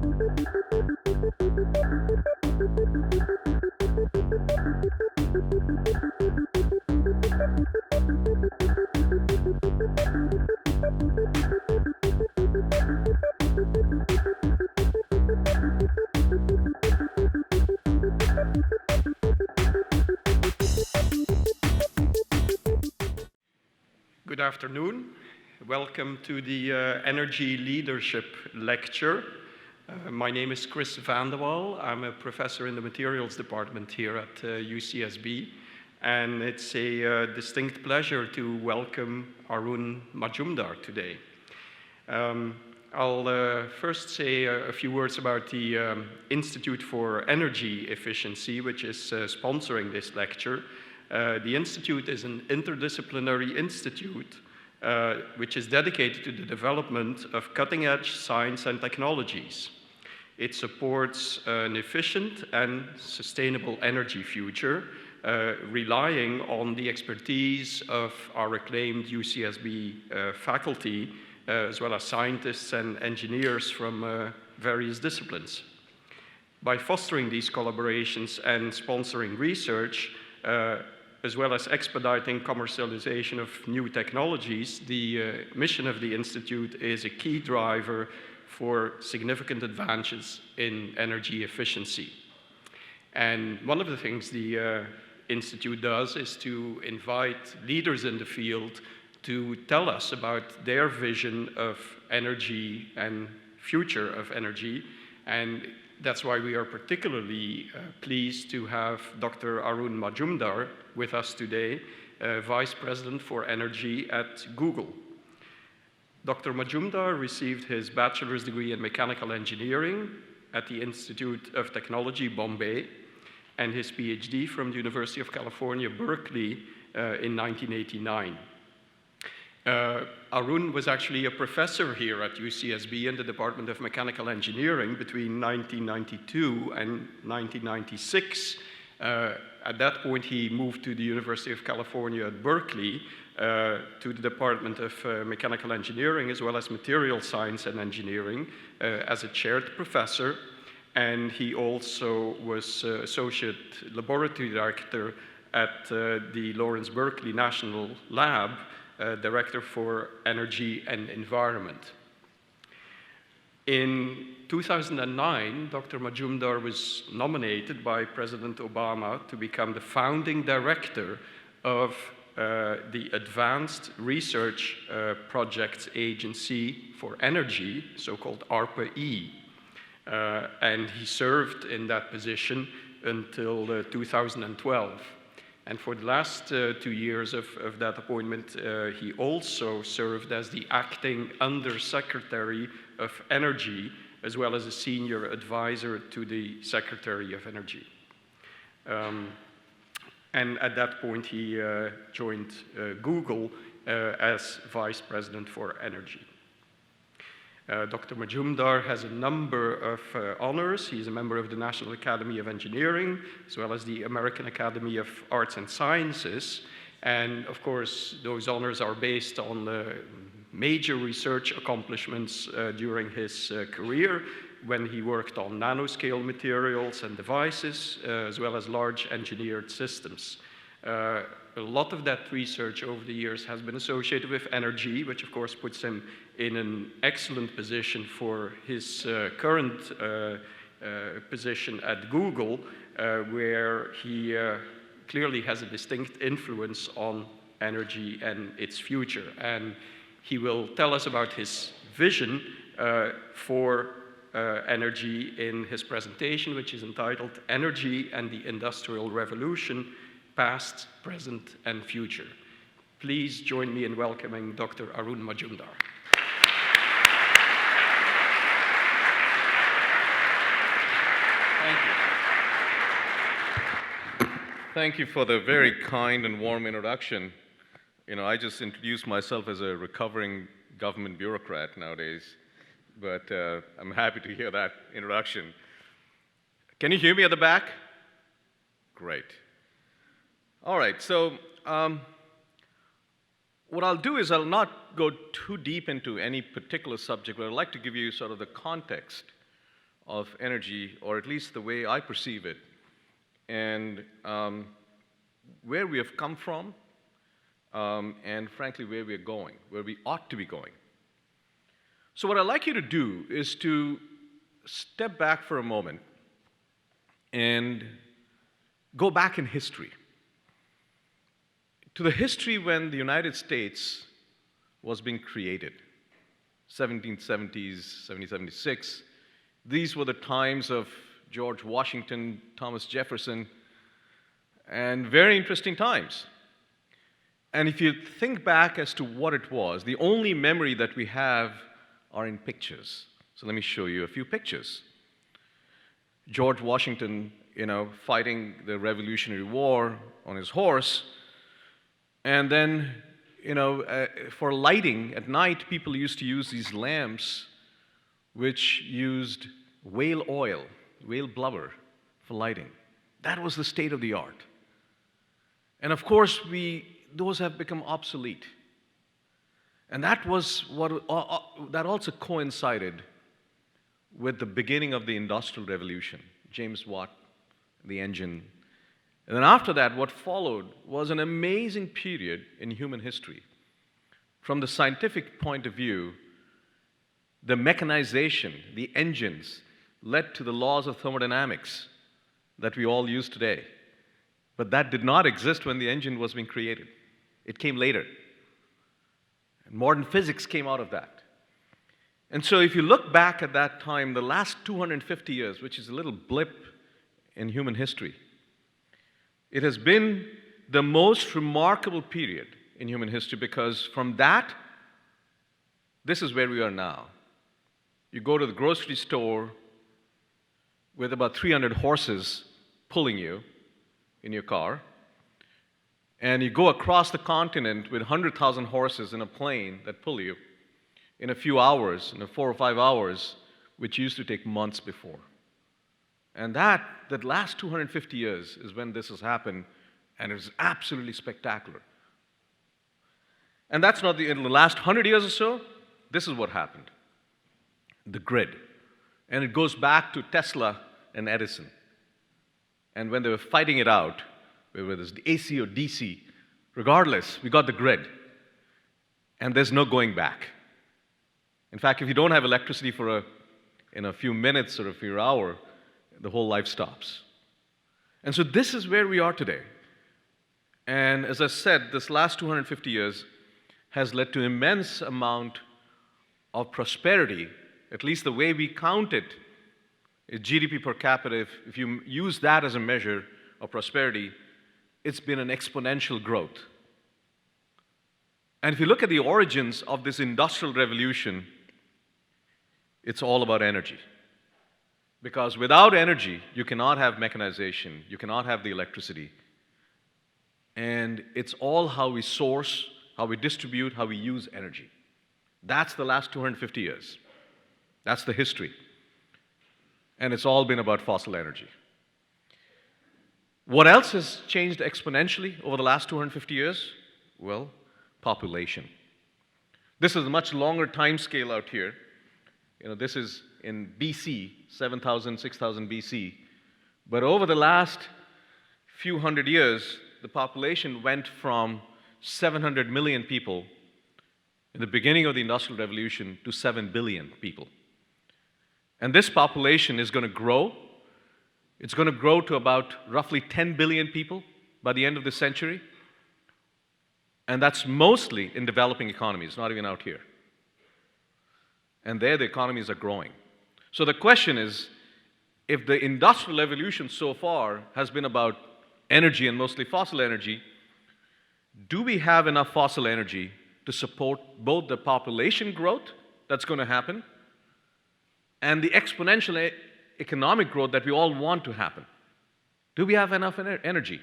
Good afternoon. Welcome to the Energy Leadership Lecture. My name is Chris van der Wal. I'm a professor in the Materials Department here at UCSB. And it's a distinct pleasure to welcome Arun Majumdar today. I'll first say a few words about the Institute for Energy Efficiency, which is sponsoring this lecture. The Institute is an interdisciplinary institute which is dedicated to the development of cutting-edge science and technologies. It supports an efficient and sustainable energy future, relying on the expertise of our acclaimed UCSB faculty, as well as scientists and engineers from various disciplines. By fostering these collaborations and sponsoring research, as well as expediting commercialization of new technologies, the mission of the Institute is a key driver for significant advances in energy efficiency. And one of the things the Institute does is to invite leaders in the field to tell us about their vision of energy and future of energy. And that's why we are particularly pleased to have Dr. Arun Majumdar with us today, Vice President for Energy at Google. Dr. Majumdar received his bachelor's degree in mechanical engineering at the Institute of Technology, Bombay, and his PhD from the University of California, Berkeley, in 1989. Arun was actually a professor here at UCSB in the Department of Mechanical Engineering between 1992 and 1996. At that point, he moved to the University of California at Berkeley to the Department of Mechanical Engineering, as well as Material Science and Engineering, as a chaired professor. And he also was Associate Laboratory Director at the Lawrence Berkeley National Lab, Director for Energy and Environment. In 2009, Dr. Majumdar was nominated by President Obama to become the founding director of the Advanced Research Projects Agency for Energy, so-called ARPA-E. And he served in that position until 2012. And for the last 2 years of that appointment, he also served as the acting Undersecretary of Energy, as well as a senior advisor to the Secretary of Energy. And at that point, he joined Google as Vice President for Energy. Dr. Majumdar has a number of honors. He's a member of the National Academy of Engineering, as well as the American Academy of Arts and Sciences. And of course, those honors are based on major research accomplishments during his career, when he worked on nanoscale materials and devices, as well as large engineered systems. A lot of that research over the years has been associated with energy, which of course puts him in an excellent position for his current position at Google, where he clearly has a distinct influence on energy and its future. And he will tell us about his vision for energy in his presentation, which is entitled Energy and the Industrial Revolution, Past, Present, and Future. Please join me in welcoming Dr. Arun Majumdar. Thank you. Thank you for the very kind and warm introduction. You know, I just introduced myself as a recovering government bureaucrat nowadays, but I'm happy to hear that introduction. Can you hear me at the back? Great. All right, so what I'll do is I'll not go too deep into any particular subject, but I'd like to give you sort of the context of energy, or at least the way I perceive it, and where we have come from, and frankly, where we are going, where we ought to be going. So what I'd like you to do is to step back for a moment and go back in history, to the history when the United States was being created, 1770s, 1776. These were the times of George Washington, Thomas Jefferson, and very interesting times. And if you think back as to what it was, the only memory that we have are in pictures. So let me show you a few pictures. George Washington, fighting the Revolutionary War on his horse, and then, for lighting at night, people used to use these lamps which used whale oil, whale blubber for lighting. That was the state of the art. And of course, those have become obsolete. And that was that also coincided with the beginning of the Industrial Revolution, James Watt, the engine. And then after that, what followed was an amazing period in human history. From the scientific point of view, the mechanization, the engines, led to the laws of thermodynamics that we all use today. But that did not exist when the engine was being created. It came later. And modern physics came out of that. And so if you look back at that time, the last 250 years, which is a little blip in human history, it has been the most remarkable period in human history, because from that, this is where we are now. You go to the grocery store with about 300 horses pulling you in your car, and you go across the continent with 100,000 horses in a plane that pull you in a few hours, in 4 or 5 hours, which used to take months before. And that last 250 years is when this has happened, and it's absolutely spectacular. And that's not in the last 100 years or so. This is what happened. The grid. And it goes back to Tesla and Edison. And when they were fighting it out, whether it's the AC or DC, regardless, we got the grid. And there's no going back. In fact, if you don't have electricity for a few minutes or a few hours, the whole life stops. And so this is where we are today. And as I said, this last 250 years has led to immense amount of prosperity, at least the way we count it, is GDP per capita. If you use that as a measure of prosperity, it's been an exponential growth. And if you look at the origins of this industrial revolution, it's all about energy. Because without energy, you cannot have mechanization, you cannot have the electricity. And it's all how we source, how we distribute, how we use energy. That's the last 250 years. That's the history. And it's all been about fossil energy. What else has changed exponentially over the last 250 years? Well, population. This is a much longer time scale out here. This is in BC, 7,000, 6,000 BC. But over the last few hundred years, the population went from 700 million people in the beginning of the Industrial Revolution to 7 billion people. And this population is going to grow. It's going to grow to about roughly 10 billion people by the end of the century. And that's mostly in developing economies, not even out here. And there the economies are growing. So the question is, if the Industrial Revolution so far has been about energy and mostly fossil energy, do we have enough fossil energy to support both the population growth that's going to happen and the exponential economic growth that we all want to happen? Do we have enough energy?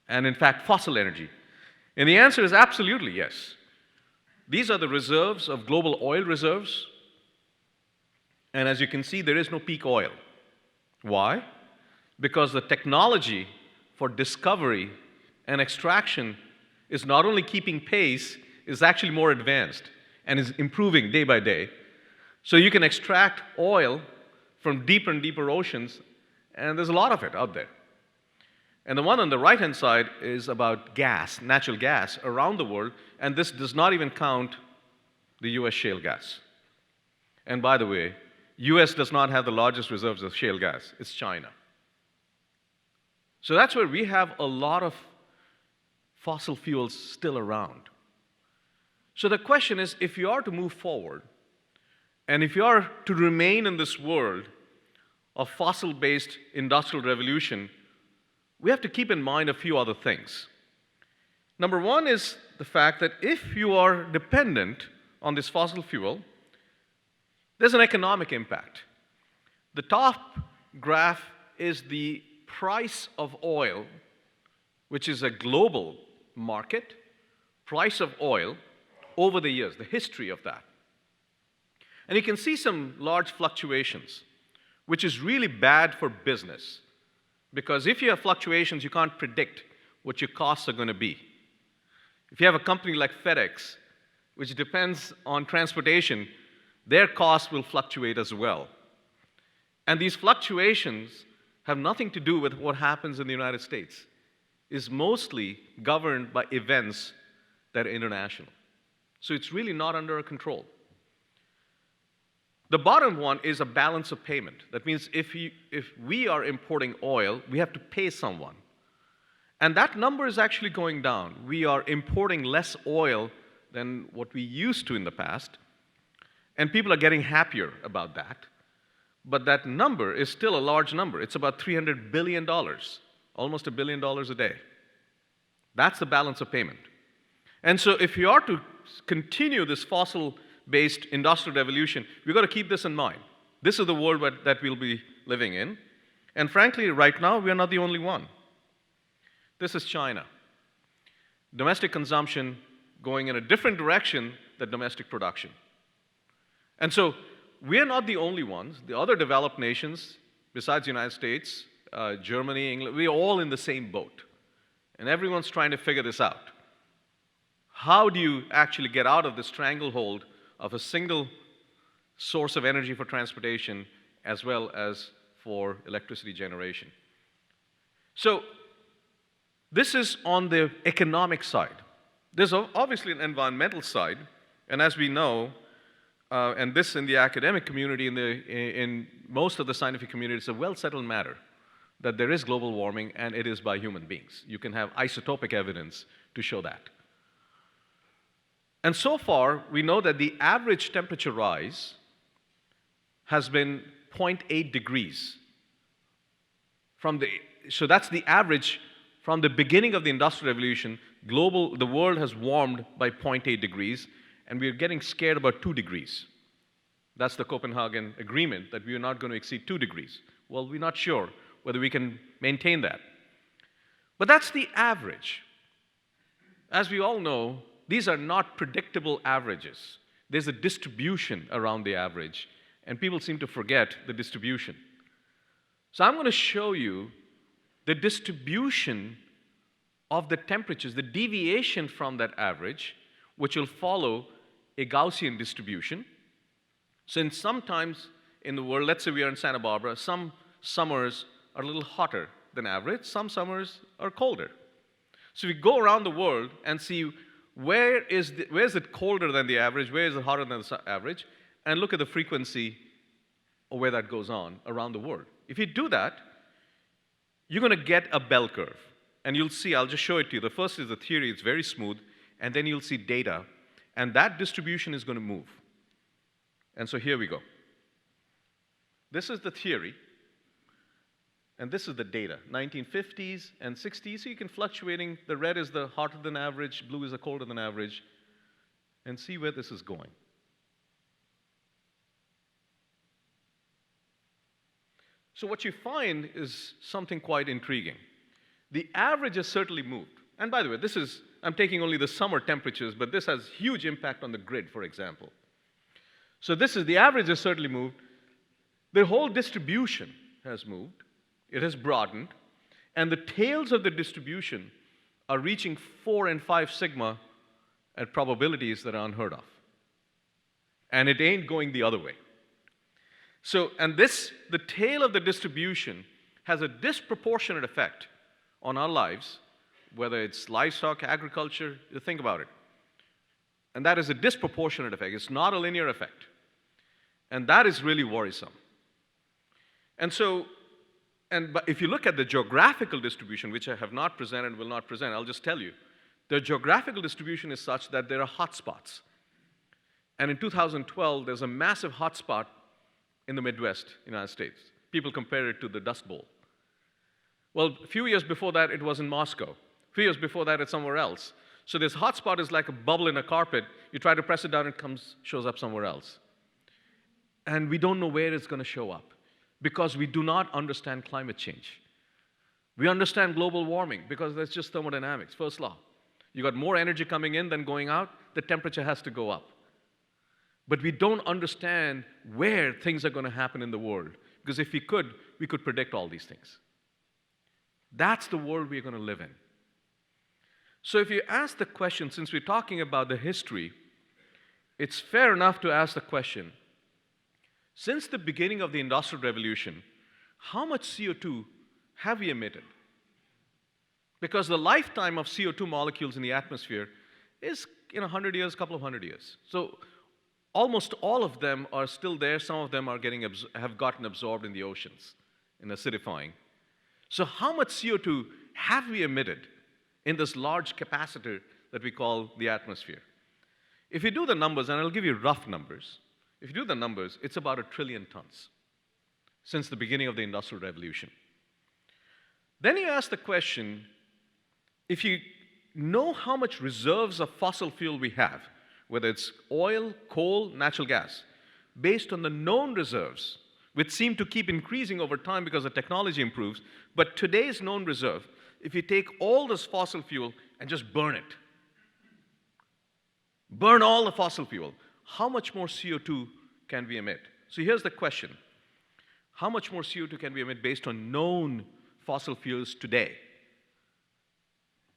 And in fact, fossil energy. And the answer is absolutely yes. These are the reserves of global oil reserves. And as you can see, there is no peak oil. Why? Because the technology for discovery and extraction is not only keeping pace, is actually more advanced and is improving day by day. So you can extract oil from deeper and deeper oceans, and there's a lot of it out there. And the one on the right-hand side is about gas, natural gas, around the world, and this does not even count the US shale gas. And by the way, US does not have the largest reserves of shale gas, it's China. So that's where we have a lot of fossil fuels still around. So the question is, if you are to move forward, and if you are to remain in this world of fossil-based industrial revolution, we have to keep in mind a few other things. Number one is the fact that if you are dependent on this fossil fuel, there's an economic impact. The top graph is the price of oil, which is a global market, price of oil over the years, the history of that. And you can see some large fluctuations, which is really bad for business. Because if you have fluctuations, you can't predict what your costs are going to be. If you have a company like FedEx, which depends on transportation, their costs will fluctuate as well. And these fluctuations have nothing to do with what happens in the United States. It's mostly governed by events that are international. So it's really not under our control. The bottom one is a balance of payment. That means if we are importing oil, we have to pay someone. And that number is actually going down. We are importing less oil than what we used to in the past. And people are getting happier about that. But that number is still a large number. It's about $300 billion, almost $1 billion a day. That's the balance of payment. And so if you are to continue this fossil-based industrial revolution, we've got to keep this in mind. This is the world that we'll be living in. And frankly, right now, we are not the only one. This is China. Domestic consumption going in a different direction than domestic production. And so we're not the only ones. The other developed nations, besides the United States, Germany, England, we're all in the same boat. And everyone's trying to figure this out. How do you actually get out of the stranglehold of a single source of energy for transportation as well as for electricity generation? So this is on the economic side. There's obviously an environmental side, and as we know, and this in the academic community, in most of the scientific community, it's a well-settled matter that there is global warming and it is by human beings. You can have isotopic evidence to show that. And so far, we know that the average temperature rise has been 0.8 degrees. So that's the average from the beginning of the Industrial Revolution. The world has warmed by 0.8 degrees, and we're getting scared about 2 degrees. That's the Copenhagen Agreement, that we are not going to exceed 2 degrees. Well, we're not sure whether we can maintain that. But that's the average. As we all know, these are not predictable averages. There's a distribution around the average, and people seem to forget the distribution. So I'm going to show you the distribution of the temperatures, the deviation from that average, which will follow a Gaussian distribution. So sometimes in the world, let's say we are in Santa Barbara, some summers are a little hotter than average, some summers are colder. So we go around the world and see where is it colder than the average, where is it hotter than the average, and look at the frequency of where that goes on around the world. If you do that, you're going to get a bell curve. And you'll see, I'll just show it to you. The first is the theory, it's very smooth, and then you'll see data, and that distribution is going to move. And so here we go. This is the theory, and this is the data, 1950s and 60s. So you can fluctuating, the red is the hotter than average, blue is the colder than average, and see where this is going. So what you find is something quite intriguing. The average has certainly moved. And by the way, I'm taking only the summer temperatures, but this has huge impact on the grid, for example. So the average has certainly moved. The whole distribution has moved. It has broadened. And the tails of the distribution are reaching 4 and 5 sigma at probabilities that are unheard of. And it ain't going the other way. So, and this, the tail of the distribution has a disproportionate effect on our lives, whether it's livestock, agriculture, you think about it. And that is a disproportionate effect. It's not a linear effect. And that is really worrisome. And so, but if you look at the geographical distribution, which I have not presented and will not present, I'll just tell you. The geographical distribution is such that there are hotspots. And in 2012, there's a massive hotspot in the Midwest, United States. People compare it to the Dust Bowl. Well, a few years before that, it was in Moscow. A few years before that, it's somewhere else. So this hotspot is like a bubble in a carpet. You try to press it down, it shows up somewhere else. And we don't know where it's going to show up because we do not understand climate change. We understand global warming because that's just thermodynamics, first law. You got more energy coming in than going out, the temperature has to go up. But we don't understand where things are going to happen in the world because if we could predict all these things. That's the world we're going to live in. So if you ask the question, since we're talking about the history, it's fair enough to ask the question, since the beginning of the Industrial Revolution, how much CO2 have we emitted? Because the lifetime of CO2 molecules in the atmosphere is 100 years, a couple of hundred years. So almost all of them are still there. Some of them are have gotten absorbed in the oceans, in acidifying. So how much CO2 have we emitted in this large capacitor that we call the atmosphere? If you do the numbers, and I'll give you rough numbers, if you do the numbers, it's about 1 trillion tons since the beginning of the Industrial Revolution. Then you ask the question, if you know how much reserves of fossil fuel we have, whether it's oil, coal, natural gas, based on the known reserves, which seem to keep increasing over time because the technology improves, but today's known reserve, if you take all this fossil fuel and just burn it, burn all the fossil fuel, how much more CO2 can we emit? So here's the question. How much more CO2 can we emit based on known fossil fuels today?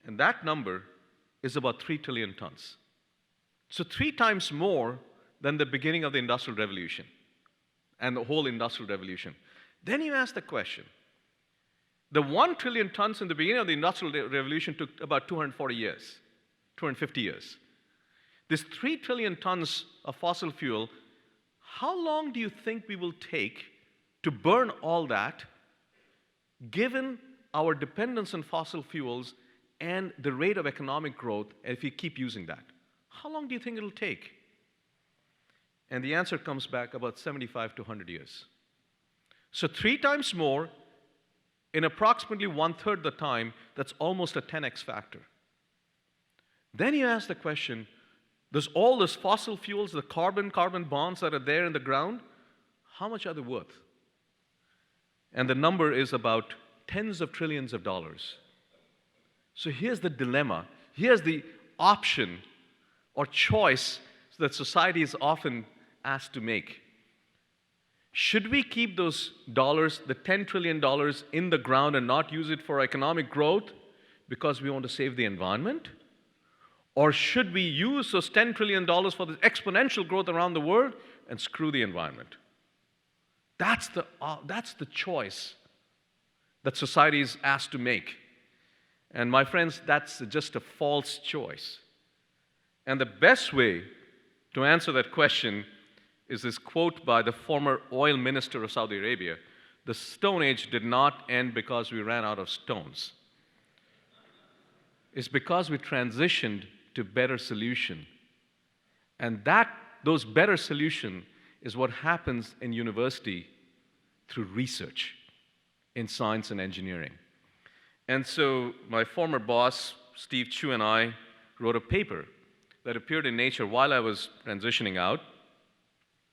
And that number is about 3 trillion tons. So 3 times more than the beginning of the Industrial Revolution and the whole Industrial Revolution. Then you ask the question, the 1 trillion tons in the beginning of the Industrial Revolution took about 240 years, 250 years. This 3 trillion tons of fossil fuel, how long do you think we will take to burn all that, given our dependence on fossil fuels and the rate of economic growth if we keep using that? How long do you think it'll take? And the answer comes back about 75 to 100 years. So 3 times more in approximately 1/3 the time, that's almost a 10x factor. Then you ask the question, does all those fossil fuels, the carbon bonds that are there in the ground, how much are they worth? And the number is about tens of trillions of dollars. So here's the dilemma. Here's the option or choice that society is often asked to make. Should we keep those dollars, the $10 trillion in the ground and not use it for economic growth because we want to save the environment? Or should we use those $10 trillion for the exponential growth around the world and screw the environment? That's the choice that society is asked to make. And my friends, that's just a false choice. And the best way to answer that question is this quote by the former oil minister of Saudi Arabia: "The Stone Age did not end because we ran out of stones. It's because we transitioned to better solution." And those better solution is what happens in university through research in science and engineering. And so my former boss, Steve Chu, and I wrote a paper that appeared in Nature while I was transitioning out.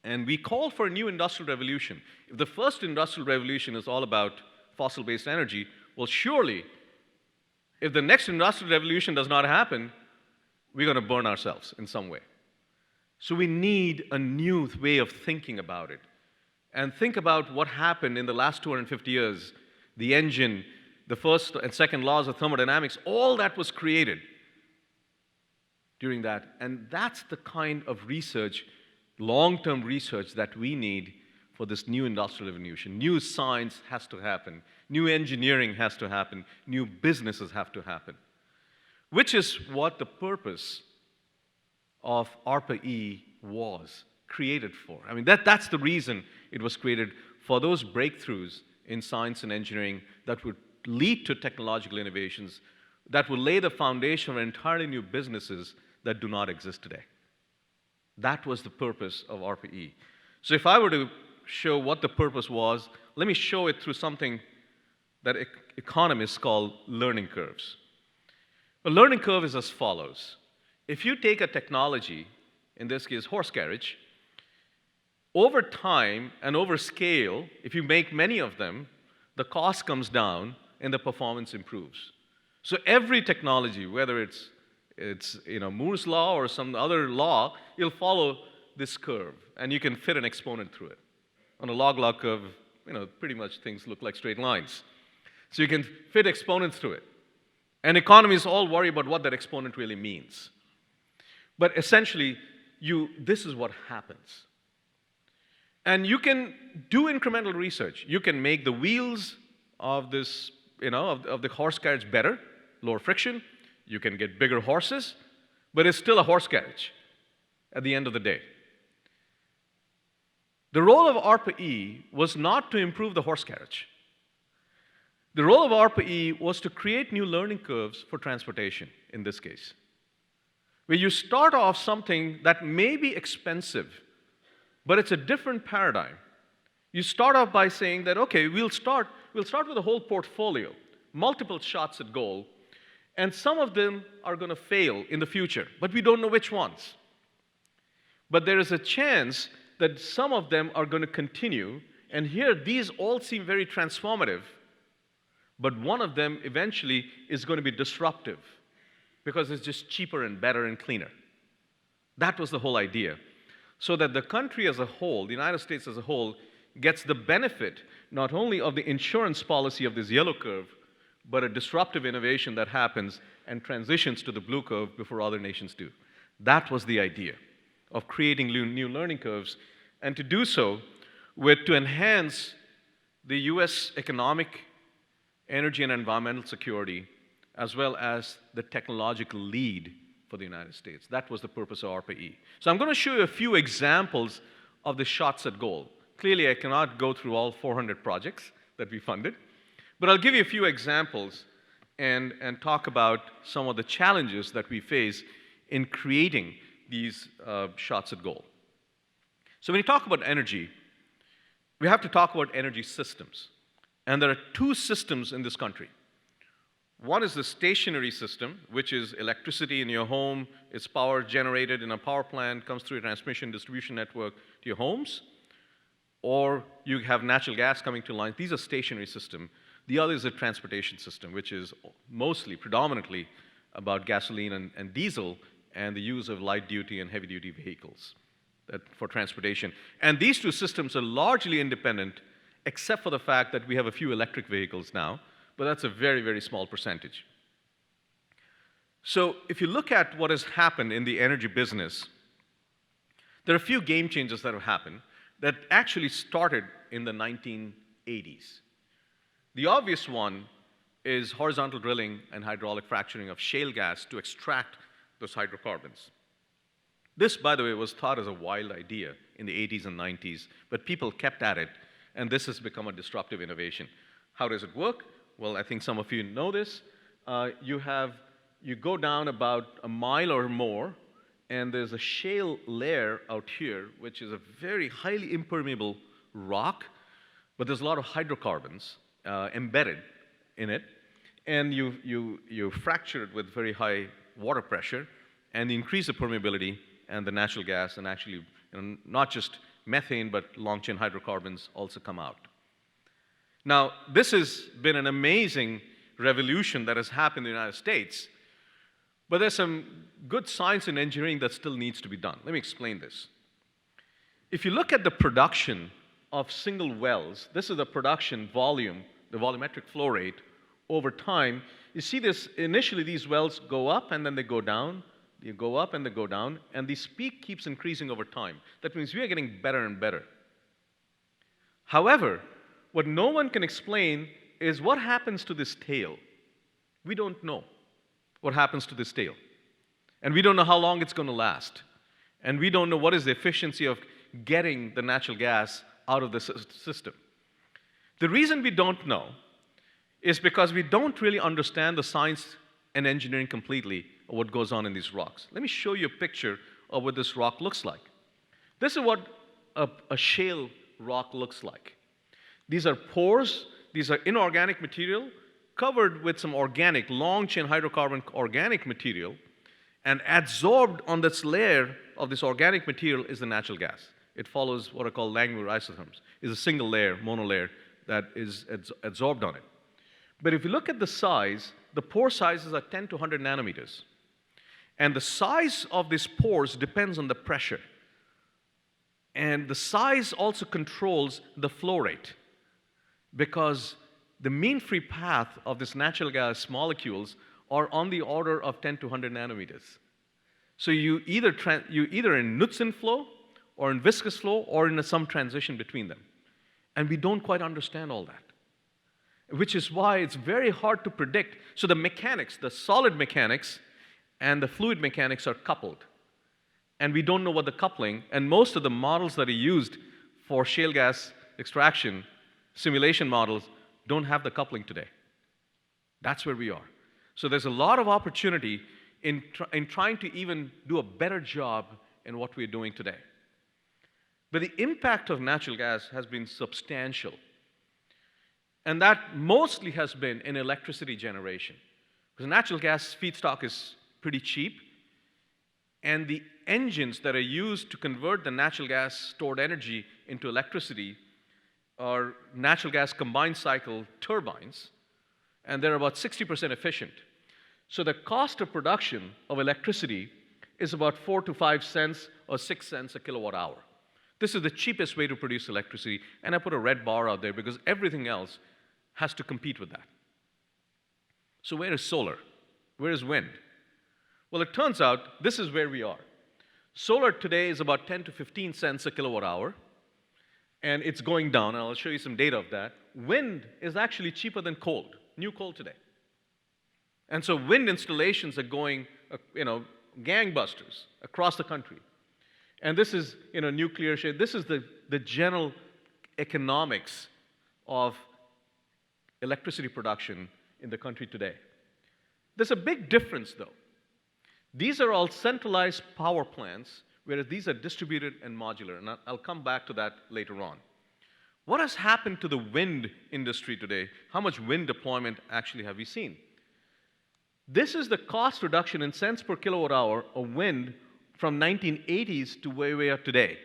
And we called for a new industrial revolution. If the first industrial revolution is all about fossil-based energy, well, surely, if the next industrial revolution does not happen, we're going to burn ourselves in some way. So we need a new way of thinking about it. And think about what happened in the last 250 years. The engine, the first and second laws of thermodynamics, all that was created during that. And that's the kind of research, long-term research, that we need for this new industrial revolution. New science has to happen. New engineering has to happen. New businesses have to happen, which is what the purpose of ARPA-E was created for. I mean, that's the reason it was created, for those breakthroughs in science and engineering that would lead to technological innovations that will lay the foundation for entirely new businesses that do not exist today. That was the purpose of ARPA-E. So if I were to show what the purpose was, let me show it through something that economists call learning curves. A learning curve is as follows. If you take a technology, in this case horse carriage, over time and over scale, if you make many of them, the cost comes down and the performance improves. So every technology, whether it's Moore's law or some other law, you'll follow this curve, and you can fit an exponent through it. On a log-log curve, pretty much things look like straight lines. So you can fit exponents through it. And economists all worry about what that exponent really means. But essentially, this is what happens. And you can do incremental research. You can make the wheels of this, of the horse carriage better, lower friction. You can get bigger horses, but it's still a horse carriage at the end of the day. The role of ARPA-E was not to improve the horse carriage. The role of ARPA-E was to create new learning curves for transportation, in this case, where you start off something that may be expensive, but it's a different paradigm. You start off by saying that, okay, we'll start with a whole portfolio, multiple shots at goal, and some of them are going to fail in the future, but we don't know which ones. But there is a chance that some of them are going to continue, and here these all seem very transformative, but one of them eventually is going to be disruptive because it's just cheaper and better and cleaner. That was the whole idea. So that the country as a whole, the United States as a whole, gets the benefit not only of the insurance policy of this yellow curve, but a disruptive innovation that happens and transitions to the blue curve before other nations do. That was the idea of creating new learning curves, and to do so to enhance the US economic, energy, and environmental security, as well as the technological lead for the United States. That was the purpose of ARPA-E. So I'm going to show you a few examples of the shots at goal. Clearly, I cannot go through all 400 projects that we funded, but I'll give you a few examples and talk about some of the challenges that we face in creating these shots at goal. So when you talk about energy, we have to talk about energy systems. And there are two systems in this country. One is the stationary system, which is electricity in your home. It's power generated in a power plant, comes through a transmission distribution network to your homes. Or you have natural gas coming to lines. These are stationary systems. The other is a transportation system, which is predominantly about gasoline and diesel and the use of light-duty and heavy-duty vehicles for transportation. And these two systems are largely independent, except for the fact that we have a few electric vehicles now, but that's a very, very small percentage. So if you look at what has happened in the energy business, there are a few game changers that have happened that actually started in the 1980s. The obvious one is horizontal drilling and hydraulic fracturing of shale gas to extract those hydrocarbons. This, by the way, was thought as a wild idea in the 80s and 90s, but people kept at it, and this has become a disruptive innovation. How does it work? Well, I think some of you know this. You go down about a mile or more, and there's a shale layer out here, which is a very highly impermeable rock, but there's a lot of hydrocarbons embedded in it, and you fracture it with very high water pressure, and increase the permeability and the natural gas, and actually not just methane, but long-chain hydrocarbons also come out. Now, this has been an amazing revolution that has happened in the United States, but there's some good science and engineering that still needs to be done. Let me explain this. If you look at the production of single wells, this is the production volume, the volumetric flow rate, over time, you see this, initially these wells go up and then they go down, you go up and they go down, and this peak keeps increasing over time. That means we are getting better and better. However, what no one can explain is what happens to this tail. We don't know what happens to this tail. And we don't know how long it's going to last. And we don't know what is the efficiency of getting the natural gas out of the system. The reason we don't know is because we don't really understand the science and engineering completely of what goes on in these rocks. Let me show you a picture of what this rock looks like. This is what a shale rock looks like. These are pores, these are inorganic material covered with some organic, long-chain hydrocarbon organic material, and adsorbed on this layer of this organic material is the natural gas. It follows what are called Langmuir isotherms. It's a single layer, monolayer, that is adsorbed on it. But if you look at the size, the pore sizes are 10 to 100 nanometers. And the size of these pores depends on the pressure. And the size also controls the flow rate, because the mean free path of this natural gas molecules are on the order of 10 to 100 nanometers. So you're either in Knudsen flow, or in viscous flow, or in some transition between them. And we don't quite understand all that, which is why it's very hard to predict. So the mechanics, the solid mechanics and the fluid mechanics are coupled. And we don't know what the coupling, and most of the models that are used for shale gas extraction, simulation models, don't have the coupling today. That's where we are. So there's a lot of opportunity in trying to even do a better job in what we're doing today. But the impact of natural gas has been substantial. And that mostly has been in electricity generation. Because natural gas feedstock is pretty cheap. And the engines that are used to convert the natural gas stored energy into electricity are natural gas combined cycle turbines. And they're about 60% efficient. So the cost of production of electricity is about 4 to 5 cents or 6 cents a kilowatt hour. This is the cheapest way to produce electricity. And I put a red bar out there because everything else has to compete with that. So where is solar? Where is wind? Well, it turns out this is where we are. Solar today is about 10 to 15 cents a kilowatt hour, and it's going down, and I'll show you some data of that. Wind is actually cheaper than coal, new coal today. And so wind installations are going, gangbusters across the country. And this is, nuclear shale. This is the general economics of electricity production in the country today. There's a big difference, though. These are all centralized power plants, whereas these are distributed and modular, and I'll come back to that later on. What has happened to the wind industry today? How much wind deployment actually have we seen? This is the cost reduction in cents per kilowatt hour of wind from 1980s to where we are today.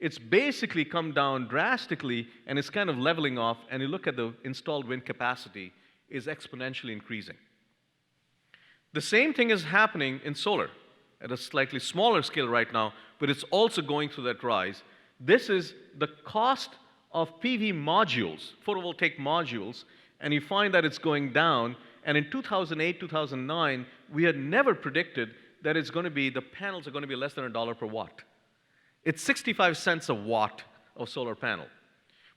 It's basically come down drastically, and it's kind of leveling off, and you look at the installed wind capacity is exponentially increasing. The same thing is happening in solar at a slightly smaller scale right now, but it's also going through that rise. This is the cost of PV modules, photovoltaic modules, and you find that it's going down. And in 2008, 2009, we had never predicted that the panels are going to be less than $1 per watt. It's 65 cents a watt of solar panel.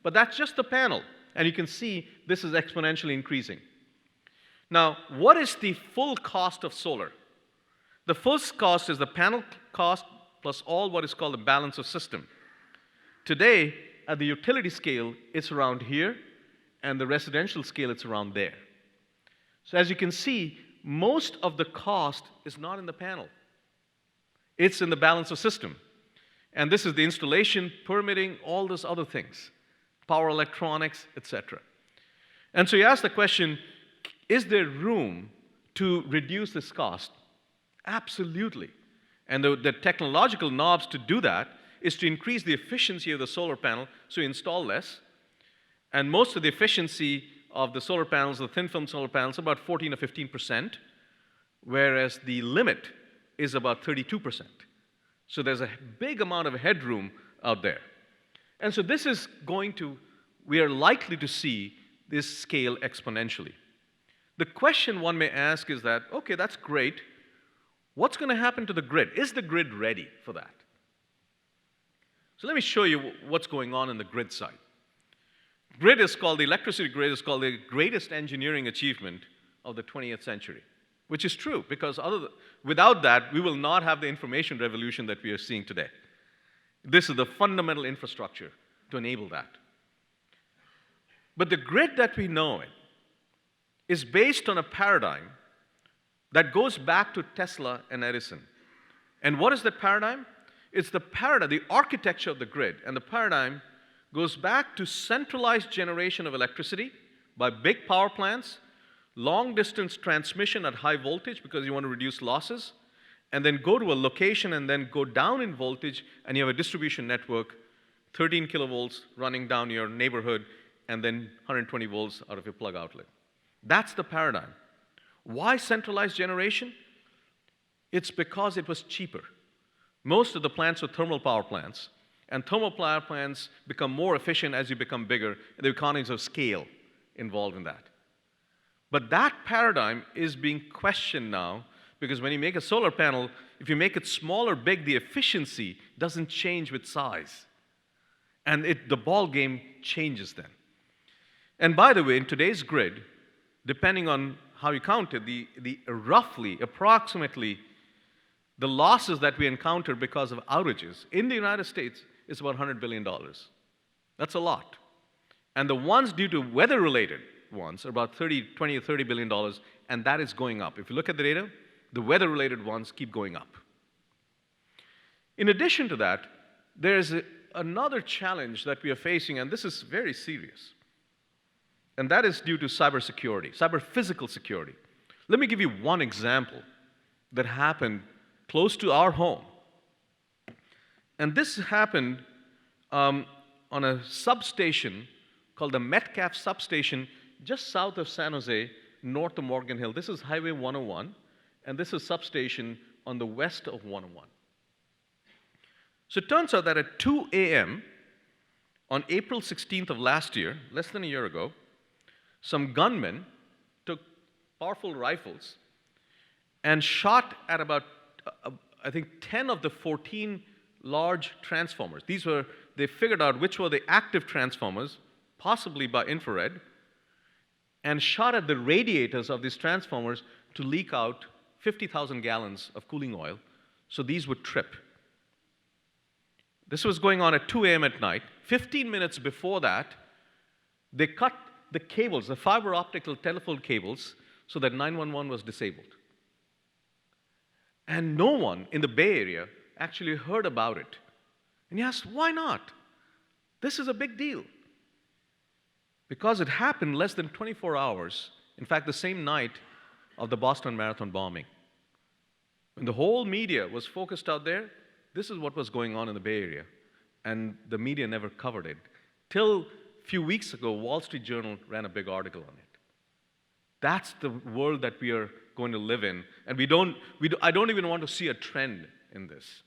But that's just the panel. And you can see this is exponentially increasing. Now, what is the full cost of solar? The first cost is the panel cost plus all what is called the balance of system. Today, at the utility scale, it's around here, and the residential scale, it's around there. So as you can see, most of the cost is not in the panel. It's in the balance of system. And this is the installation, permitting, all those other things, power electronics, etc. And so you ask the question, is there room to reduce this cost? Absolutely. And the technological knobs to do that is to increase the efficiency of the solar panel, so you install less. And most of the efficiency of the solar panels, the thin film solar panels, about 14 or 15%, whereas the limit is about 32%. So there's a big amount of headroom out there. And so we are likely to see this scale exponentially. The question one may ask is that, okay, that's great. What's going to happen to the grid? Is the grid ready for that? So let me show you what's going on the grid side. grid is called, the electricity grid is called the greatest engineering achievement of the 20th century, which is true, because without that, we will not have the information revolution that we are seeing today. This is the fundamental infrastructure to enable that. But the grid that we know is based on a paradigm that goes back to Tesla and Edison. And what is that paradigm? It's the paradigm, the architecture of the grid, and the paradigm goes back to centralized generation of electricity by big power plants, long-distance transmission at high voltage because you want to reduce losses, and then go to a location and then go down in voltage, and you have a distribution network, 13 kilovolts running down your neighborhood, and then 120 volts out of your plug outlet. That's the paradigm. Why centralized generation? It's because it was cheaper. Most of the plants were thermal power plants, and thermal power plants become more efficient as you become bigger, the economies of scale involved in that. But that paradigm is being questioned now, because when you make a solar panel, if you make it small or big, the efficiency doesn't change with size. And the ball game changes then. And by the way, in today's grid, depending on how you count it, approximately, the losses that we encounter because of outages in the United States is about $100 billion. That's a lot. And the ones due to weather-related ones are about $20 or $30 billion, and that is going up. If you look at the data, the weather-related ones keep going up. In addition to that, there's another challenge that we are facing, and this is very serious. And that is due to cybersecurity, cyber-physical security. Let me give you one example that happened close to our home. And this happened on a substation called the Metcalf substation just south of San Jose, north of Morgan Hill. This is Highway 101, and this is substation on the west of 101. So it turns out that at 2 a.m. on April 16th of last year, less than a year ago, some gunmen took powerful rifles and shot at about, I think, 10 of the 14 large transformers. They figured out which were the active transformers, possibly by infrared, and shot at the radiators of these transformers to leak out 50,000 gallons of cooling oil, so these would trip. This was going on at 2 a.m. at night. 15 minutes before that, they cut the cables, the fiber optical telephone cables, so that 911 was disabled. And no one in the Bay Area actually heard about it. And you asked, why not? This is a big deal. Because it happened less than 24 hours, in fact, the same night of the Boston Marathon bombing. When the whole media was focused out there, this is what was going on in the Bay Area. And the media never covered it. Till a few weeks ago, Wall Street Journal ran a big article on it. That's the world that we are going to live in. And I don't even want to see a trend in this.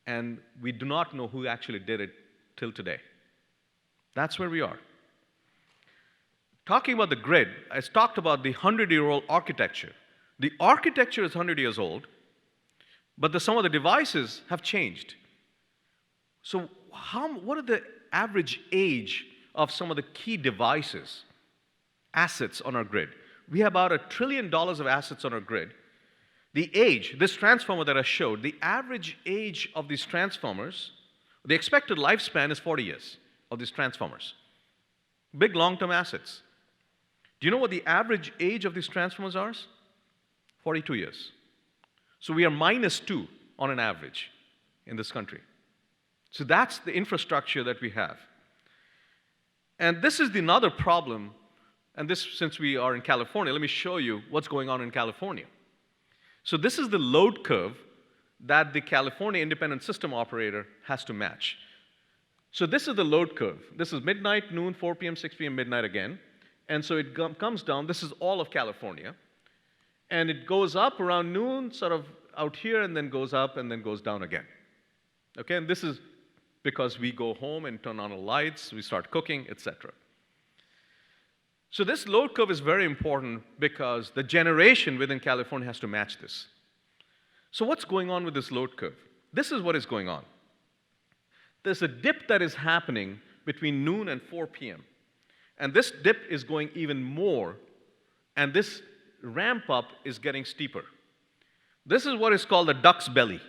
And we do not know who actually did it till today. That's where we are. Talking about the grid, I talked about the 100-year-old architecture. The architecture is 100 years old, but some of the devices have changed. So what are the average age of some of the key devices, assets on our grid? We have about $1 trillion of assets on our grid. The age, this transformer that I showed, the average age of these transformers, the expected lifespan is 40 years of these transformers. Big long-term assets. Do you know what the average age of these transformers are? 42 years. So we are -2 on an average in this country. So that's the infrastructure that we have. And this is another problem, and this, since we are in California, let me show you what's going on in California. So this is the load curve that the California Independent System Operator has to match. So this is the load curve. This is midnight, noon, 4 p.m., 6 p.m., midnight again. And so it comes down. This is all of California. And it goes up around noon, sort of out here, and then goes up and then goes down again. Okay, and this is because we go home and turn on the lights, we start cooking, etc. So this load curve is very important because the generation within California has to match this. So what's going on with this load curve? This is what is going on. There's a dip that is happening between noon and 4 p.m. And this dip is going even more, and this ramp up is getting steeper. This is what is called the duck's belly.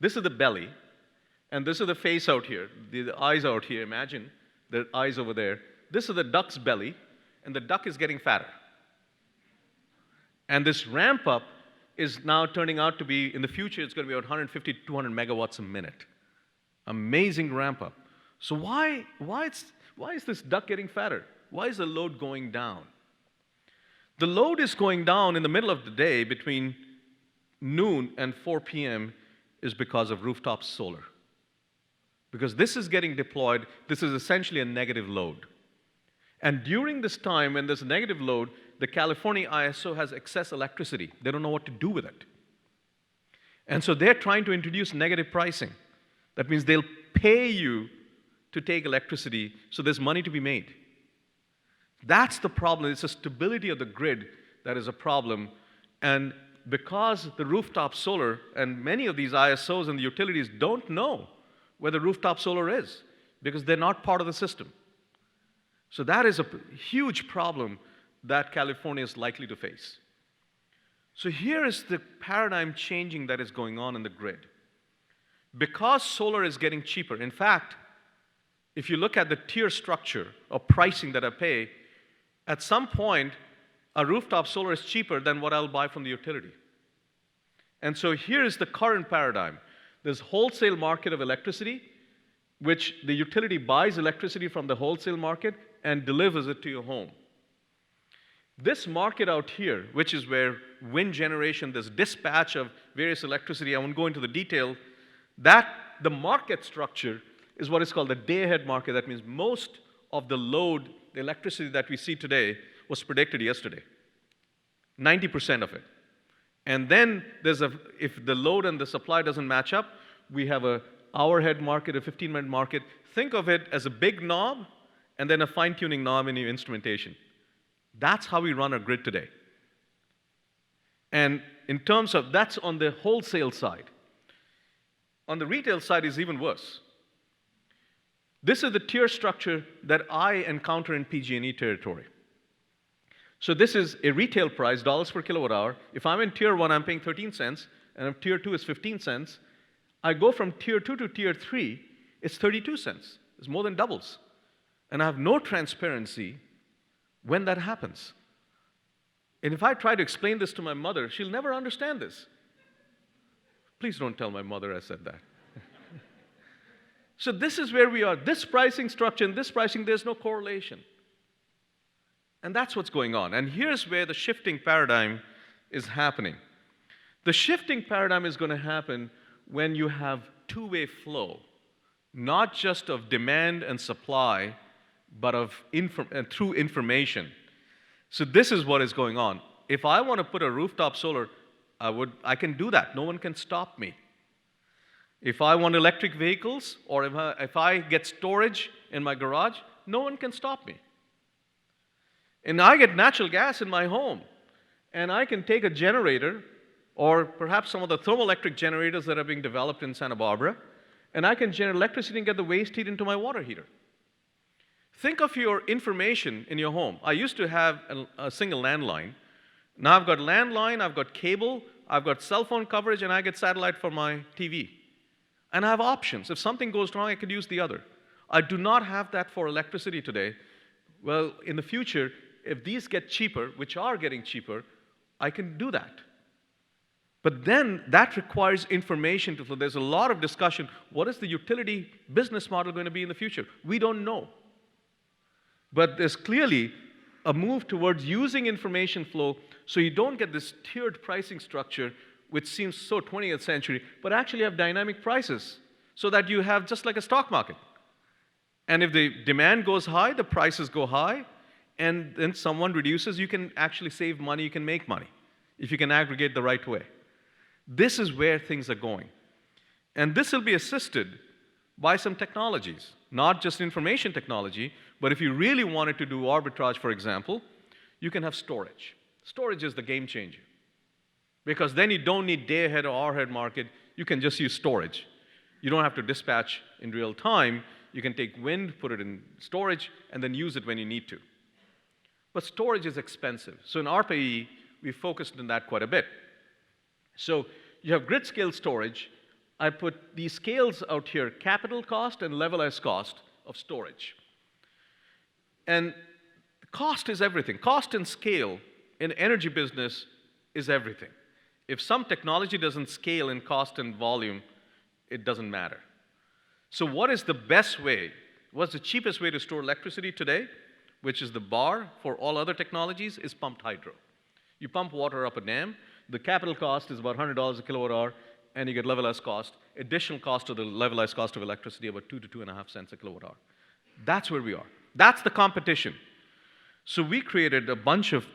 This is the belly, and this is the face out here, the eyes out here. Imagine the eyes over there. This is the duck's belly, and the duck is getting fatter. And this ramp up is now turning out to be, in the future, it's going to be about 150 to 200 megawatts a minute. Amazing ramp up. So why is this duck getting fatter? Why is the load going down? The load is going down in the middle of the day between noon and 4 p.m. is because of rooftop solar. Because this is getting deployed, this is essentially a negative load. And during this time, when there's a negative load, the California ISO has excess electricity. They don't know what to do with it. And so they're trying to introduce negative pricing. That means they'll pay you to take electricity, so there's money to be made. That's the problem. It's the stability of the grid that is a problem. And because the rooftop solar and many of these ISOs and the utilities don't know where the rooftop solar is because they're not part of the system. So that is a huge problem that California is likely to face. So here is the paradigm changing that is going on in the grid. Because solar is getting cheaper, in fact, if you look at the tier structure of pricing that I pay, at some point, a rooftop solar is cheaper than what I'll buy from the utility. And so here is the current paradigm. There's wholesale market of electricity, which the utility buys electricity from the wholesale market and delivers it to your home. This market out here, which is where wind generation, this dispatch of various electricity, I won't go into the detail, that the market structure is what is called the day-ahead market. That means most of the load, the electricity that we see today, was predicted yesterday. 90% of it. And then if the load and the supply doesn't match up, we have a hour-ahead market, a 15-minute market. Think of it as a big knob and then a fine-tuning knob in your instrumentation. That's how we run our grid today. And in terms of, that's on the wholesale side. On the retail side is even worse. This is the tier structure that I encounter in PG&E territory. So this is a retail price, dollars per kilowatt hour. If I'm in tier 1, I'm paying 13 cents, and if tier 2 is 15 cents. I go from tier 2 to tier 3, it's 32 cents. It's more than doubles. And I have no transparency when that happens. And if I try to explain this to my mother, she'll never understand this. Please don't tell my mother I said that. So this is where we are. This pricing structure and this pricing, there's no correlation. And that's what's going on. And here's where the shifting paradigm is happening. The shifting paradigm is going to happen when you have two-way flow, not just of demand and supply, but of through information. So this is what is going on. If I want to put a rooftop solar, I can do that. No one can stop me. If I want electric vehicles, or if I get storage in my garage, no one can stop me. And I get natural gas in my home, and I can take a generator, or perhaps some of the thermoelectric generators that are being developed in Santa Barbara, and I can generate electricity and get the waste heat into my water heater. Think of your information in your home. I used to have a single landline. Now I've got landline, I've got cable, I've got cell phone coverage, and I get satellite for my TV. And I have options. If something goes wrong, I could use the other. I do not have that for electricity today. Well, in the future, if these get cheaper, which are getting cheaper, I can do that. But then that requires information to flow. There's a lot of discussion. What is the utility business model going to be in the future? We don't know. But there's clearly a move towards using information flow so you don't get this tiered pricing structure, which seems so 20th century, but actually have dynamic prices so that you have just like a stock market. And if the demand goes high, the prices go high, and then someone reduces, you can actually save money, you can make money, if you can aggregate the right way. This is where things are going. And this will be assisted by some technologies, not just information technology, but if you really wanted to do arbitrage, for example, you can have storage. Storage is the game changer. Because then you don't need day-ahead or hour-ahead market, you can just use storage. You don't have to dispatch in real time. You can take wind, put it in storage, and then use it when you need to. But storage is expensive. So in RPE, we focused on that quite a bit. So you have grid scale storage. I put these scales out here, capital cost and levelized cost of storage. And cost is everything. Cost and scale in energy business is everything. If some technology doesn't scale in cost and volume, it doesn't matter. So what is the best way? What's the cheapest way to store electricity today, which is the bar for all other technologies, is pumped hydro. You pump water up a dam. The capital cost is about $100 a kilowatt hour, and you get levelized cost, additional cost of the levelized cost of electricity, about 2 to 2.5 cents a kilowatt hour. That's where we are. That's the competition. So we created a bunch of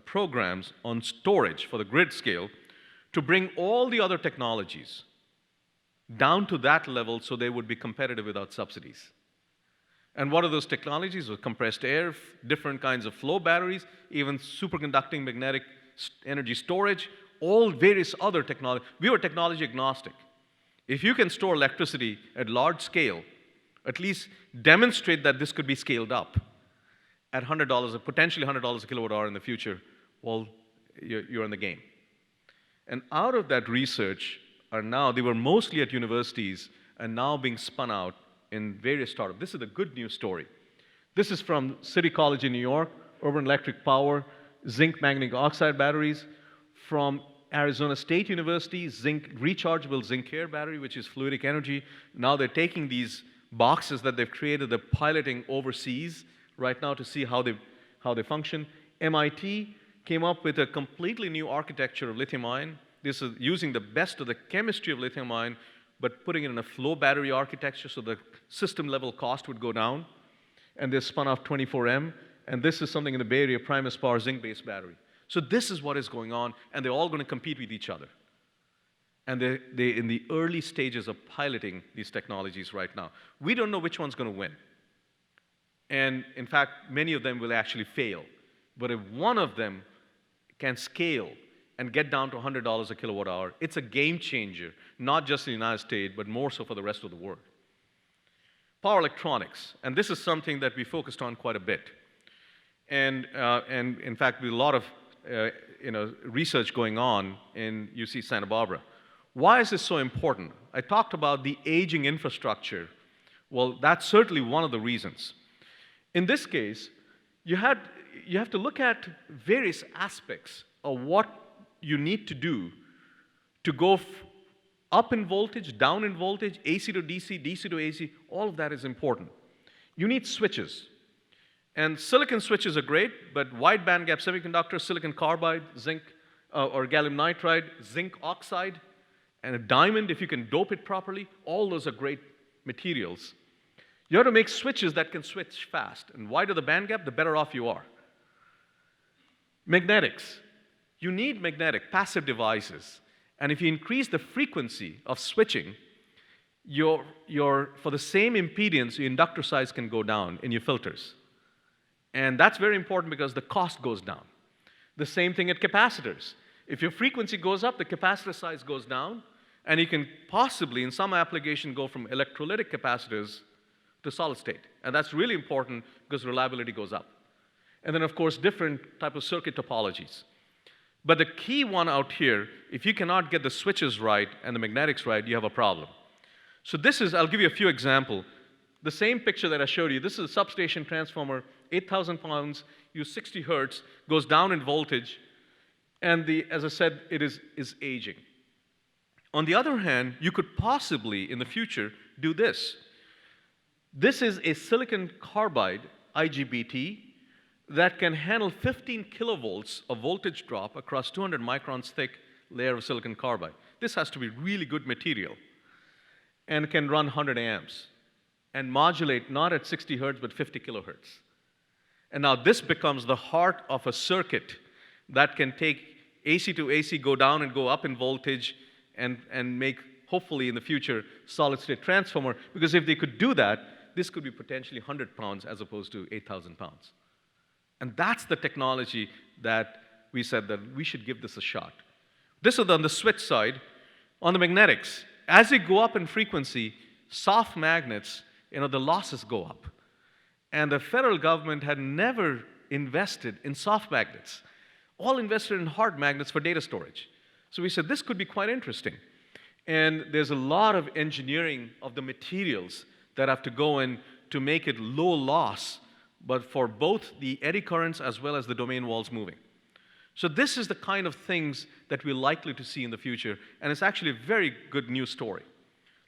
programs on storage for the grid scale to bring all the other technologies down to that level so they would be competitive without subsidies. And what are those technologies? With compressed air, different kinds of flow batteries, even superconducting magnetic energy storage, all various other technology. We were technology agnostic. If you can store electricity at large scale, at least demonstrate that this could be scaled up at $100, potentially $100 a kilowatt hour in the future, well, you're in the game. And out of that research are now, they were mostly at universities and now being spun out in various startups. This is the good news story. This is from City College in New York, Urban Electric Power, zinc manganese oxide batteries. From Arizona State University, rechargeable zinc air battery, which is fluidic energy. Now they're taking these boxes that they've created, they're piloting overseas right now to see how they function. MIT came up with a completely new architecture of lithium-ion. This is using the best of the chemistry of lithium-ion, but putting it in a flow battery architecture so the system-level cost would go down. And they spun off 24M. And this is something in the Bay Area, Primus Power zinc-based battery. So this is what is going on, and they're all going to compete with each other. And they're in the early stages of piloting these technologies right now. We don't know which one's going to win. And in fact, many of them will actually fail. But if one of them can scale and get down to $100 a kilowatt hour, it's a game changer, not just in the United States, but more so for the rest of the world. Power electronics, and this is something that we focused on quite a bit. And in fact, with a lot of research going on in UC Santa Barbara. Why is this so important? I talked about the aging infrastructure. Well, that's certainly one of the reasons. In this case, you have to look at various aspects of what you need to do to go up in voltage, down in voltage, AC to DC, DC to AC. All of that is important. You need switches. And silicon switches are great, but wide bandgap semiconductor, silicon carbide, zinc, or gallium nitride, zinc oxide, and a diamond, if you can dope it properly, all those are great materials. You have to make switches that can switch fast. And wider the bandgap, the better off you are. Magnetics. You need magnetic, passive devices. And if you increase the frequency of switching, for the same impedance, your inductor size can go down in your filters. And that's very important because the cost goes down. The same thing at capacitors. If your frequency goes up, the capacitor size goes down, and you can possibly, in some application, go from electrolytic capacitors to solid state. And that's really important because reliability goes up. And then, of course, different type of circuit topologies. But the key one out here, if you cannot get the switches right and the magnetics right, you have a problem. So this is, I'll give you a few examples. The same picture that I showed you, this is a substation transformer, 8,000 pounds, use 60 hertz, goes down in voltage, and as I said, it is aging. On the other hand, you could possibly, in the future, do this. This is a silicon carbide IGBT that can handle 15 kilovolts of voltage drop across 200 microns thick layer of silicon carbide. This has to be really good material and can run 100 amps and modulate not at 60 hertz but 50 kilohertz. And now this becomes the heart of a circuit that can take AC to AC, go down and go up in voltage, and make, hopefully in the future, solid-state transformer. Because if they could do that, this could be potentially 100 pounds as opposed to 8,000 pounds. And that's the technology that we said that we should give this a shot. This is on the switch side. On the magnetics, as they go up in frequency, soft magnets the losses go up. And the federal government had never invested in soft magnets, all invested in hard magnets for data storage. So we said this could be quite interesting. And there's a lot of engineering of the materials that have to go in to make it low loss, but for both the eddy currents as well as the domain walls moving. So this is the kind of things that we're likely to see in the future, and it's actually a very good news story.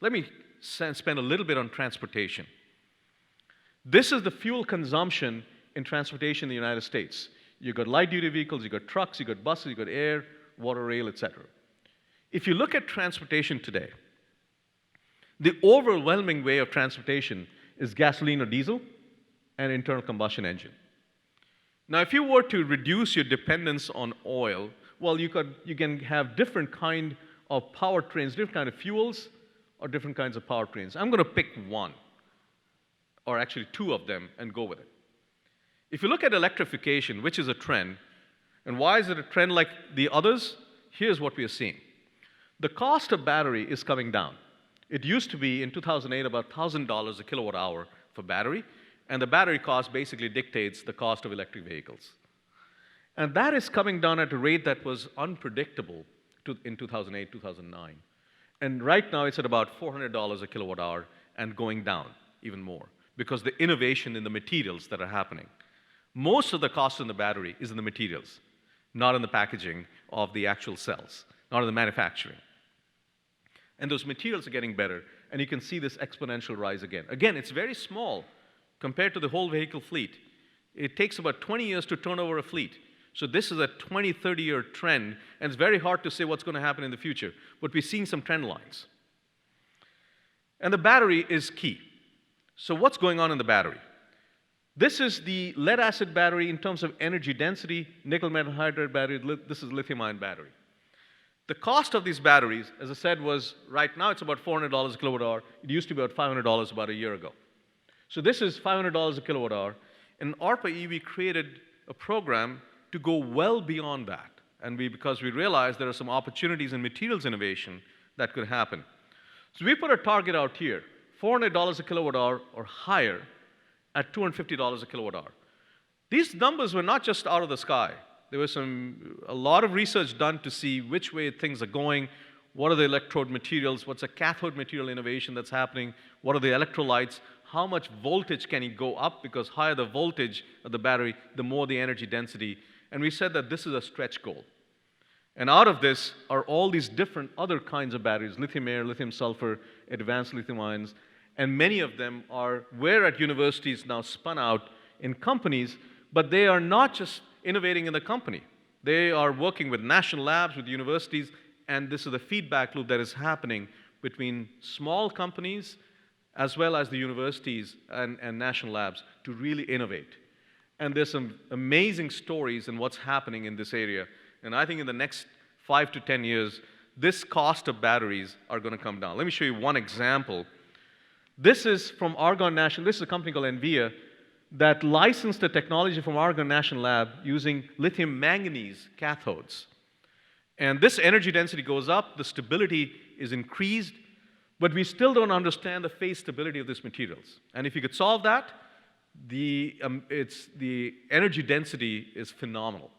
Let me spend a little bit on transportation. This is the fuel consumption in transportation in the United States. You've got light-duty vehicles, you've got trucks, you've got buses, you've got air, water, rail, etc. If you look at transportation today, the overwhelming way of transportation is gasoline or diesel and internal combustion engine. Now, if you were to reduce your dependence on oil, well, you can have different kind of powertrains, different kind of fuels, or different kinds of powertrains. I'm going to pick one, or actually two of them, and go with it. If you look at electrification, which is a trend, and why is it a trend like the others? Here's what we are seeing. The cost of battery is coming down. It used to be, in 2008, about $1,000 a kilowatt hour for battery, and the battery cost basically dictates the cost of electric vehicles. And that is coming down at a rate that was unpredictable in 2008, 2009. And right now, it's at about $400 a kilowatt hour and going down even more because the innovation in the materials that are happening. Most of the cost in the battery is in the materials, not in the packaging of the actual cells, not in the manufacturing. And those materials are getting better, and you can see this exponential rise again. Again, it's very small compared to the whole vehicle fleet. It takes about 20 years to turn over a fleet. So this is a 20, 30-year trend, and it's very hard to say what's going to happen in the future. But we're seeing some trend lines. And the battery is key. So what's going on in the battery? This is the lead-acid battery in terms of energy density, nickel metal hydride battery. This is lithium-ion battery. The cost of these batteries, as I said, was right now it's about $400 a kilowatt hour. It used to be about $500 about a year ago. So this is $500 a kilowatt hour. And ARPA-E, we created a program to go well beyond that. And because we realized there are some opportunities in materials innovation that could happen. So we put a target out here, $400 a kilowatt hour or higher at $250 a kilowatt hour. These numbers were not just out of the sky. There was a lot of research done to see which way things are going, what are the electrode materials, what's a cathode material innovation that's happening, what are the electrolytes, how much voltage can it go up, because higher the voltage of the battery, the more the energy density. And we said that this is a stretch goal. And out of this are all these different other kinds of batteries, lithium air, lithium sulfur, advanced lithium ions, and many of them were at universities now spun out in companies, but they are not just innovating in the company. They are working with national labs, with universities, and this is the feedback loop that is happening between small companies as well as the universities and national labs to really innovate. And there's some amazing stories in what's happening in this area. And I think in the next 5 to 10 years, this cost of batteries are going to come down. Let me show you one example. This is from Argonne National. This is a company called NVIA that licensed the technology from Argonne National Lab using lithium manganese cathodes. And this energy density goes up, the stability is increased, but we still don't understand the phase stability of these materials. And if you could solve that, the energy density is phenomenal.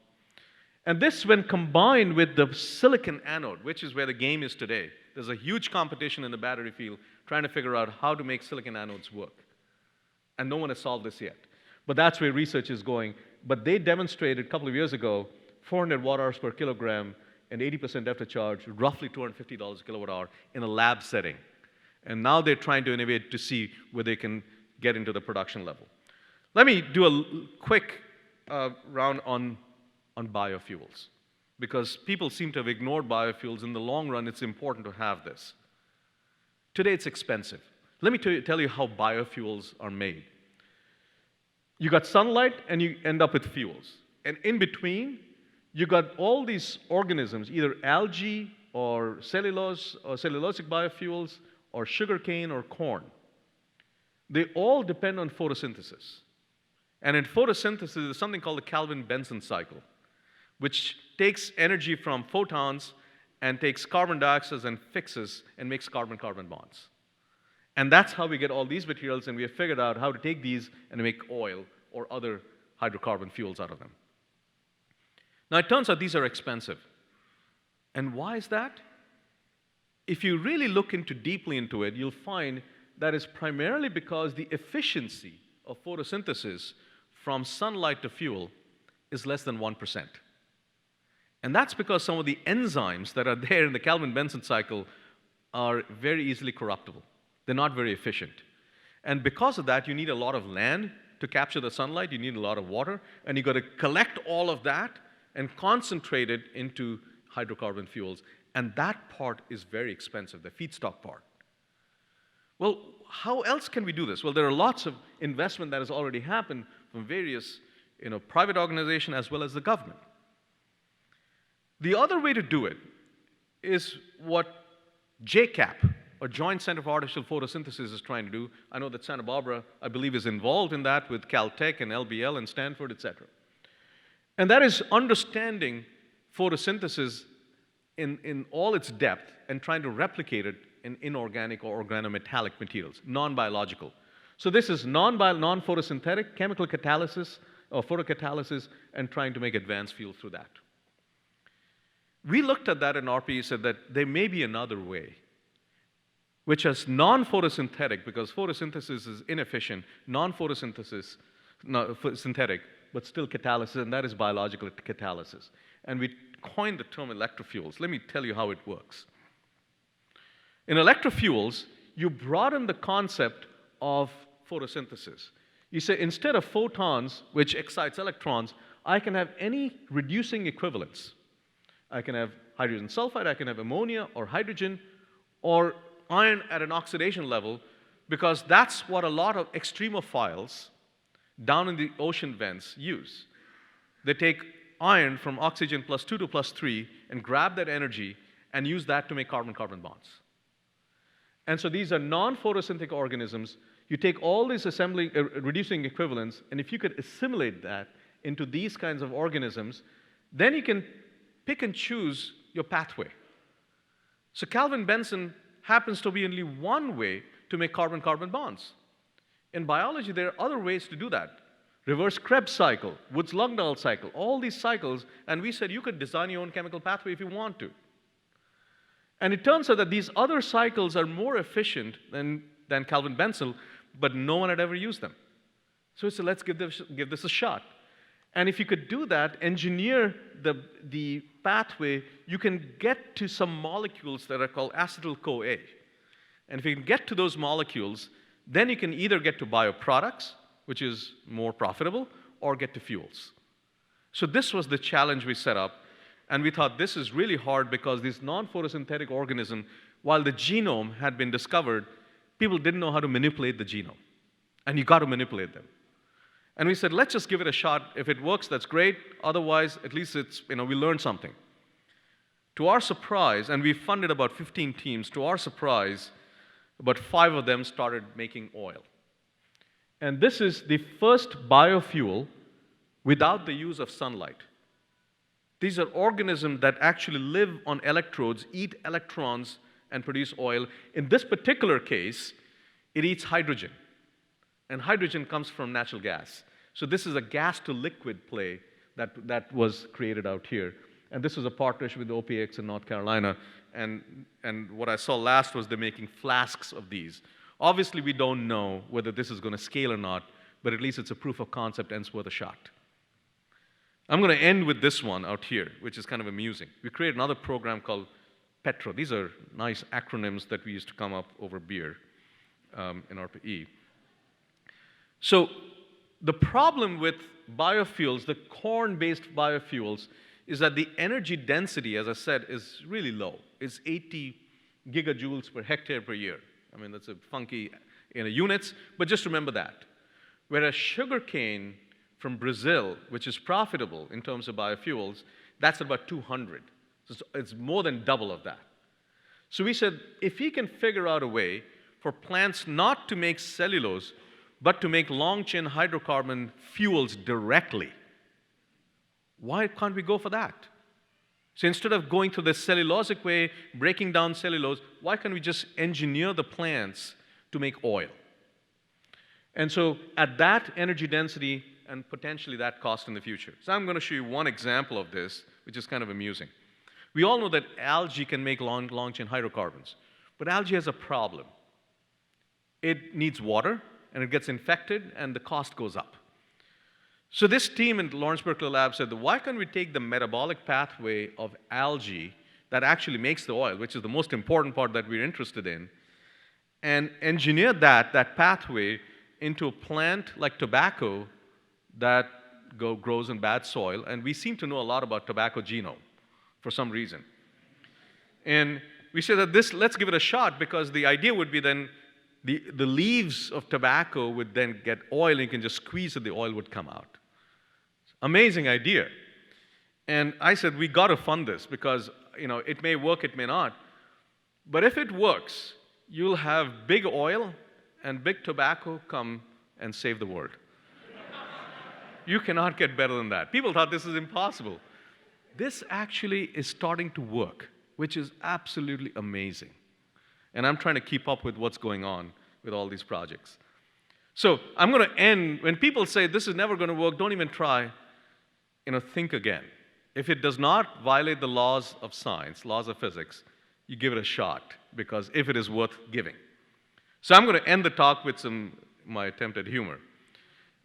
And this, when combined with the silicon anode, which is where the game is today, there's a huge competition in the battery field trying to figure out how to make silicon anodes work. And no one has solved this yet. But that's where research is going. But they demonstrated a couple of years ago 400 watt-hours per kilogram and 80% depth of charge, roughly $250 a kilowatt hour in a lab setting. And now they're trying to innovate to see where they can get into the production level. Let me do a quick round on biofuels, because people seem to have ignored biofuels. In the long run, it's important to have this. Today, it's expensive. Let me tell you how biofuels are made. You got sunlight, and you end up with fuels. And in between, you got all these organisms, either algae or cellulose or cellulosic biofuels or sugarcane or corn. They all depend on photosynthesis. And in photosynthesis, there's something called the Calvin-Benson cycle, which takes energy from photons and takes carbon dioxide and fixes and makes carbon-carbon bonds. And that's how we get all these materials, and we have figured out how to take these and make oil or other hydrocarbon fuels out of them. Now, it turns out these are expensive. And why is that? If you really look deeply into it, you'll find that it's primarily because the efficiency of photosynthesis from sunlight to fuel is less than 1%. And that's because some of the enzymes that are there in the Calvin-Benson cycle are very easily corruptible. They're not very efficient. And because of that, you need a lot of land to capture the sunlight, you need a lot of water, and you've got to collect all of that and concentrate it into hydrocarbon fuels. And that part is very expensive, the feedstock part. Well, how else can we do this? Well, there are lots of investment that has already happened from various private organizations as well as the government. The other way to do it is what JCAP, or Joint Center for Artificial Photosynthesis, is trying to do. I know that Santa Barbara, I believe, is involved in that with Caltech and LBL and Stanford, etc. And that is understanding photosynthesis in all its depth and trying to replicate it in inorganic or organometallic materials, non-biological. So this is non-photosynthetic, chemical catalysis or photocatalysis, and trying to make advanced fuel through that. We looked at that in RPE, said that there may be another way, which is non-photosynthetic, because photosynthesis is inefficient, non-photosynthesis, synthetic, but still catalysis, and that is biological catalysis. And we coined the term electrofuels. Let me tell you how it works. In electrofuels, you broaden the concept of photosynthesis. You say, instead of photons, which excites electrons, I can have any reducing equivalents. I can have hydrogen sulfide, I can have ammonia or hydrogen, or iron at an oxidation level, because that's what a lot of extremophiles down in the ocean vents use. They take iron from oxygen +2 to +3 and grab that energy and use that to make carbon-carbon bonds. And so these are non-photosynthetic organisms. You take all these reducing equivalents, and if you could assimilate that into these kinds of organisms, then you can pick and choose your pathway. So Calvin-Benson happens to be only one way to make carbon-carbon bonds. In biology, there are other ways to do that. Reverse Krebs cycle, Woods-Lungdahl cycle, all these cycles, and we said you could design your own chemical pathway if you want to. And it turns out that these other cycles are more efficient than Calvin-Benson, but no one had ever used them. So we said, let's give this a shot. And if you could do that, engineer the pathway, you can get to some molecules that are called acetyl-CoA. And if you can get to those molecules, then you can either get to bioproducts, which is more profitable, or get to fuels. So this was the challenge we set up. And we thought this is really hard because these non-photosynthetic organisms, while the genome had been discovered, people didn't know how to manipulate the genome. And you got to manipulate them. And we said, let's just give it a shot. If it works, that's great. Otherwise, at least we learned something. To our surprise, and we funded about 15 teams, to our surprise, about 5 of them started making oil. And this is the first biofuel without the use of sunlight. These are organisms that actually live on electrodes, eat electrons, and produce oil. In this particular case, it eats hydrogen. And hydrogen comes from natural gas. So this is a gas-to-liquid play that was created out here. And this was a partnership with OPX in North Carolina. And what I saw last was they're making flasks of these. Obviously, we don't know whether this is going to scale or not, but at least it's a proof of concept and it's worth a shot. I'm going to end with this one out here, which is kind of amusing. We created another program called Petrol. These are nice acronyms that we used to come up over beer in RPE. So the problem with biofuels, the corn-based biofuels, is that the energy density, as I said, is really low. It's 80 gigajoules per hectare per year. I mean, that's a funky units, but just remember that. Whereas sugarcane from Brazil, which is profitable in terms of biofuels, that's about 200. So it's more than double of that. So we said, if we can figure out a way for plants not to make cellulose, but to make long-chain hydrocarbon fuels directly, why can't we go for that? So instead of going through the cellulosic way, breaking down cellulose, why can't we just engineer the plants to make oil. And so at that energy density and potentially that cost in the future. So I'm going to show you one example of this, which is kind of amusing. We all know that algae can make long-chain hydrocarbons, but algae has a problem. It needs water, and it gets infected, and the cost goes up. So this team in Lawrence Berkeley Lab said, why can't we take the metabolic pathway of algae that actually makes the oil, which is the most important part that we're interested in, and engineer that pathway into a plant like tobacco that grows in bad soil. And we seem to know a lot about tobacco genome for some reason. And we said that let's give it a shot, because the idea would be then the leaves of tobacco would then get oil, and you can just squeeze it, the oil would come out. Amazing idea. And I said, we got to fund this, because it may work, it may not. But if it works, you'll have big oil and big tobacco come and save the world. You cannot get better than that. People thought this is impossible. This actually is starting to work, which is absolutely amazing. And I'm trying to keep up with what's going on with all these projects. So I'm going to end, when people say this is never going to work, don't even try, think again. If it does not violate the laws of science, laws of physics, you give it a shot, because if it is worth giving. So I'm going to end the talk with my attempt at humor.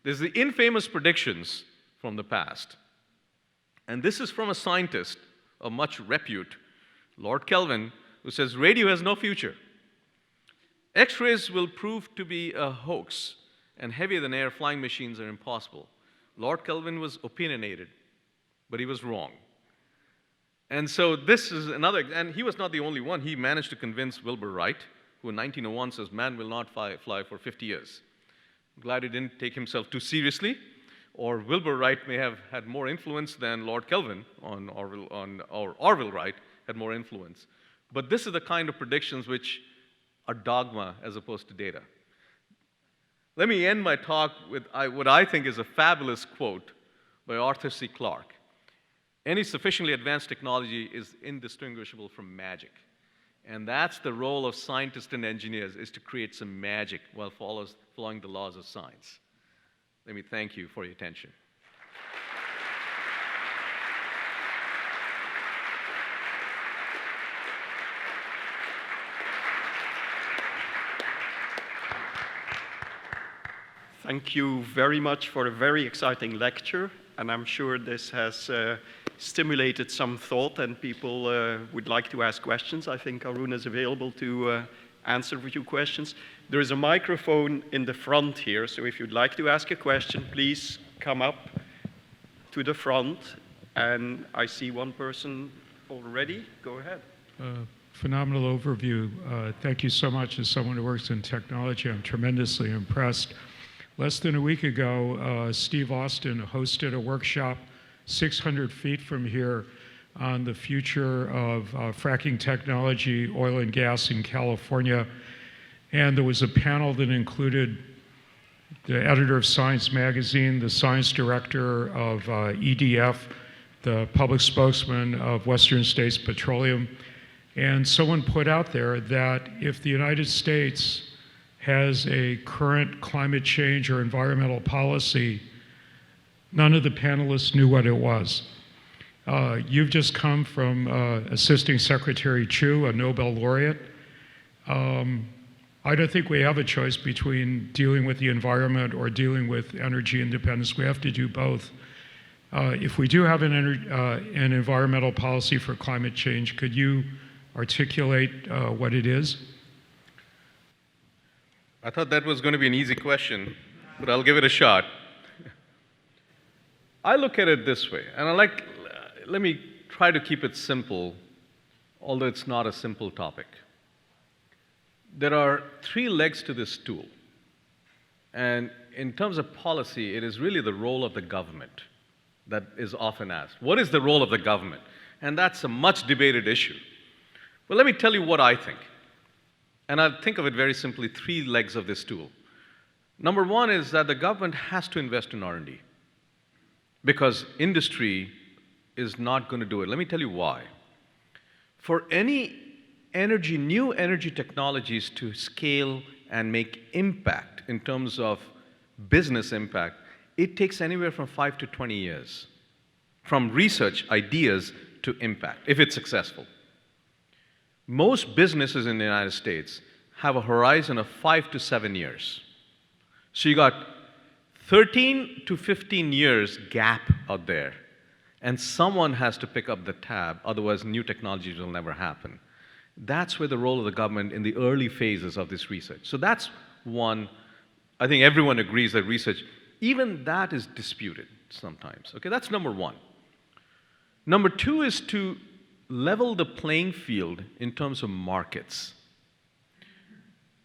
There's the infamous predictions from the past. And this is from a scientist of much repute, Lord Kelvin, who says radio has no future. X-rays will prove to be a hoax, and heavier-than-air flying machines are impossible. Lord Kelvin was opinionated, but he was wrong. And so this is another, and he was not the only one. He managed to convince Wilbur Wright, who in 1901 says, man will not fly for 50 years. I'm glad he didn't take himself too seriously, or Wilbur Wright may have had more influence than Lord Kelvin or Orville Wright had more influence. But this is the kind of predictions which are dogma as opposed to data. Let me end my talk with what I think is a fabulous quote by Arthur C. Clarke. Any sufficiently advanced technology is indistinguishable from magic. And that's the role of scientists and engineers, is to create some magic while following the laws of science. Let me thank you for your attention. Thank you very much for a very exciting lecture, and I'm sure this has stimulated some thought, and people would like to ask questions. I think Arun is available to answer a few questions. There is a microphone in the front here, so if you'd like to ask a question, please come up to the front. And I see one person already. Go ahead. Phenomenal overview. Thank you so much. As someone who works in technology, I'm tremendously impressed. Less than a week ago, Steve Austin hosted a workshop 600 feet from here on the future of fracking technology, oil and gas in California. And there was a panel that included the editor of Science magazine, the science director of EDF, the public spokesman of Western States Petroleum. And someone put out there that if the United States has a current climate change or environmental policy, none of the panelists knew what it was. You've just come from Assisting Secretary Chu, a Nobel laureate. I don't think we have a choice between dealing with the environment or dealing with energy independence. We have to do both. If we do have an environmental policy for climate change, could you articulate what it is? I thought that was going to be an easy question, but I'll give it a shot. I look at it this way, and let me try to keep it simple, although it's not a simple topic. There are three legs to this stool. And in terms of policy, it is really the role of the government that is often asked. What is the role of the government? And that's a much debated issue. But let me tell you what I think. And I'll think of it very simply, three legs of this stool. Number one is that the government has to invest in R&D, because industry is not going to do it. Let me tell you why. For any new energy technologies to scale and make impact in terms of business impact, it takes anywhere from 5 to 20 years, from research, ideas, to impact, if it's successful. Most businesses in the United States have a horizon of 5 to 7 years. So you got 13 to 15 years gap out there, and someone has to pick up the tab, otherwise new technologies will never happen. That's where the role of the government in the early phases of this research. So that's one. I think everyone agrees that research, even that is disputed sometimes. Okay, that's number one. Number two is to level the playing field in terms of markets.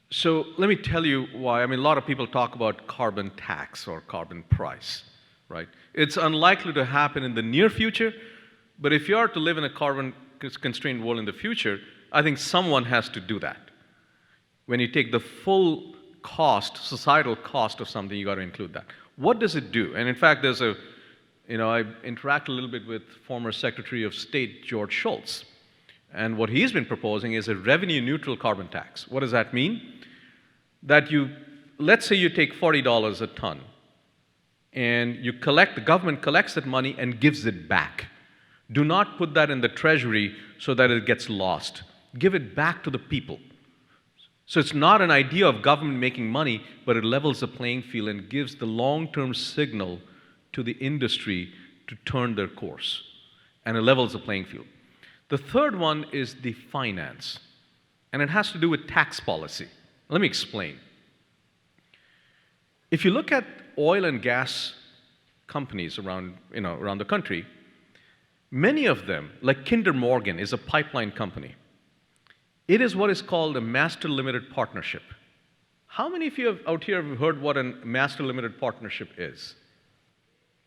So let me tell you why. I mean, a lot of people talk about carbon tax or carbon price, right? It's unlikely to happen in the near future, but if you are to live in a carbon-constrained world in the future, I think someone has to do that. When you take the full cost, societal cost of something, you got to include that. What does it do? And in fact, there's a, I interact a little bit with former Secretary of State George Shultz, and what he's been proposing is a revenue-neutral carbon tax. What does that mean? That let's say you take $40 a ton, and the government collects that money and gives it back. Do not put that in the treasury so that it gets lost. Give it back to the people. So it's not an idea of government making money, but it levels the playing field and gives the long-term signal to the industry to turn their course. And it levels the playing field. The third one is the finance, and it has to do with tax policy. Let me explain. If you look at oil and gas companies around the country, many of them, like Kinder Morgan, is a pipeline company. It is what is called a master limited partnership. How many of you out here have heard what a master limited partnership is?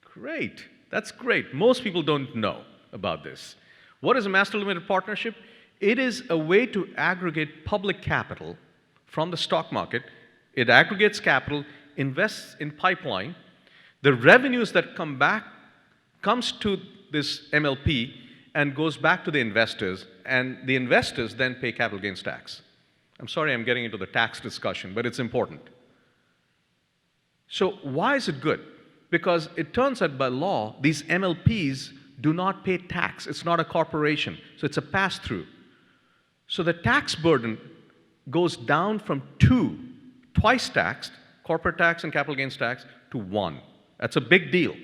Great. That's great. Most people don't know about this. What is a master limited partnership? It is a way to aggregate public capital from the stock market. It aggregates capital, invests in pipeline. The revenues that come back comes to this MLP and goes back to the investors, and the investors then pay capital gains tax. I'm sorry I'm getting into the tax discussion, but it's important. So why is it good? Because it turns out by law, these MLPs do not pay tax. It's not a corporation, so it's a pass-through. So the tax burden goes down from 2, twice taxed, corporate tax and capital gains tax, to 1. That's a big deal,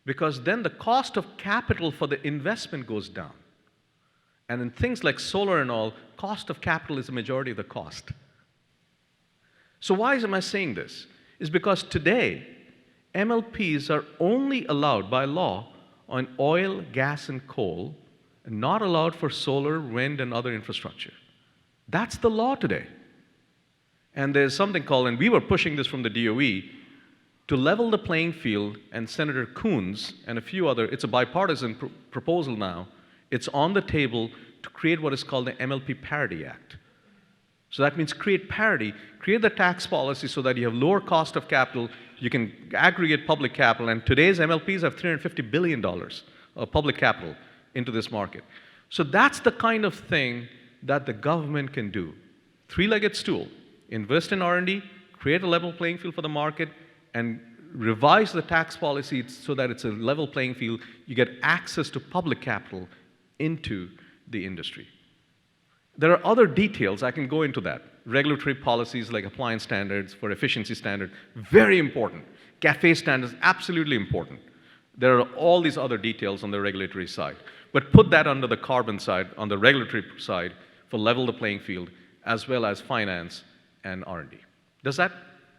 because then the cost of capital for the investment goes down. And in things like solar and all, cost of capital is the majority of the cost. So why am I saying this? It's because today, MLPs are only allowed by law on oil, gas, and coal, and not allowed for solar, wind, and other infrastructure. That's the law today. And there's something called, and we were pushing this from the DOE, to level the playing field, and Senator Coons and a few other, it's a bipartisan proposal now, it's on the table to create what is called the MLP Parity Act. So that means create parity, create the tax policy so that you have lower cost of capital, you can aggregate public capital, and today's MLPs have $350 billion of public capital into this market. So that's the kind of thing that the government can do. Three-legged stool, invest in R&D, create a level playing field for the market, and revise the tax policy so that it's a level playing field. You get access to public capital into the industry. There are other details, I can go into that. Regulatory policies like appliance standards for efficiency standard, very important. CAFE standards, absolutely important. There are all these other details on the regulatory side. But put that under the carbon side, on the regulatory side, for level the playing field, as well as finance and R&D. Does that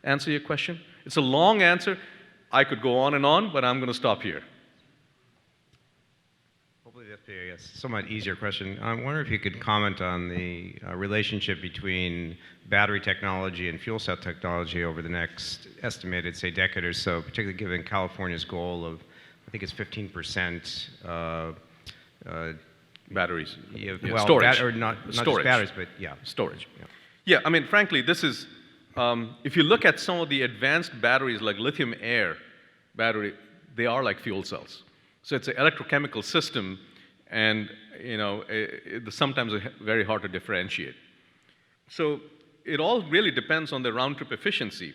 answer your question? It's a long answer. I could go on and on, but I'm going to stop here. Hopefully that's a somewhat easier question. I wonder if you could comment on the relationship between battery technology and fuel cell technology over the next estimated, say, decade or so, particularly given California's goal of, I think it's 15% batteries. Well, storage. Or not storage. Just batteries, but yeah. Storage. Yeah, I mean, frankly, this is, if you look at some of the advanced batteries like lithium-air battery, they are like fuel cells. So it's an electrochemical system, and sometimes very hard to differentiate. So it all really depends on the round-trip efficiency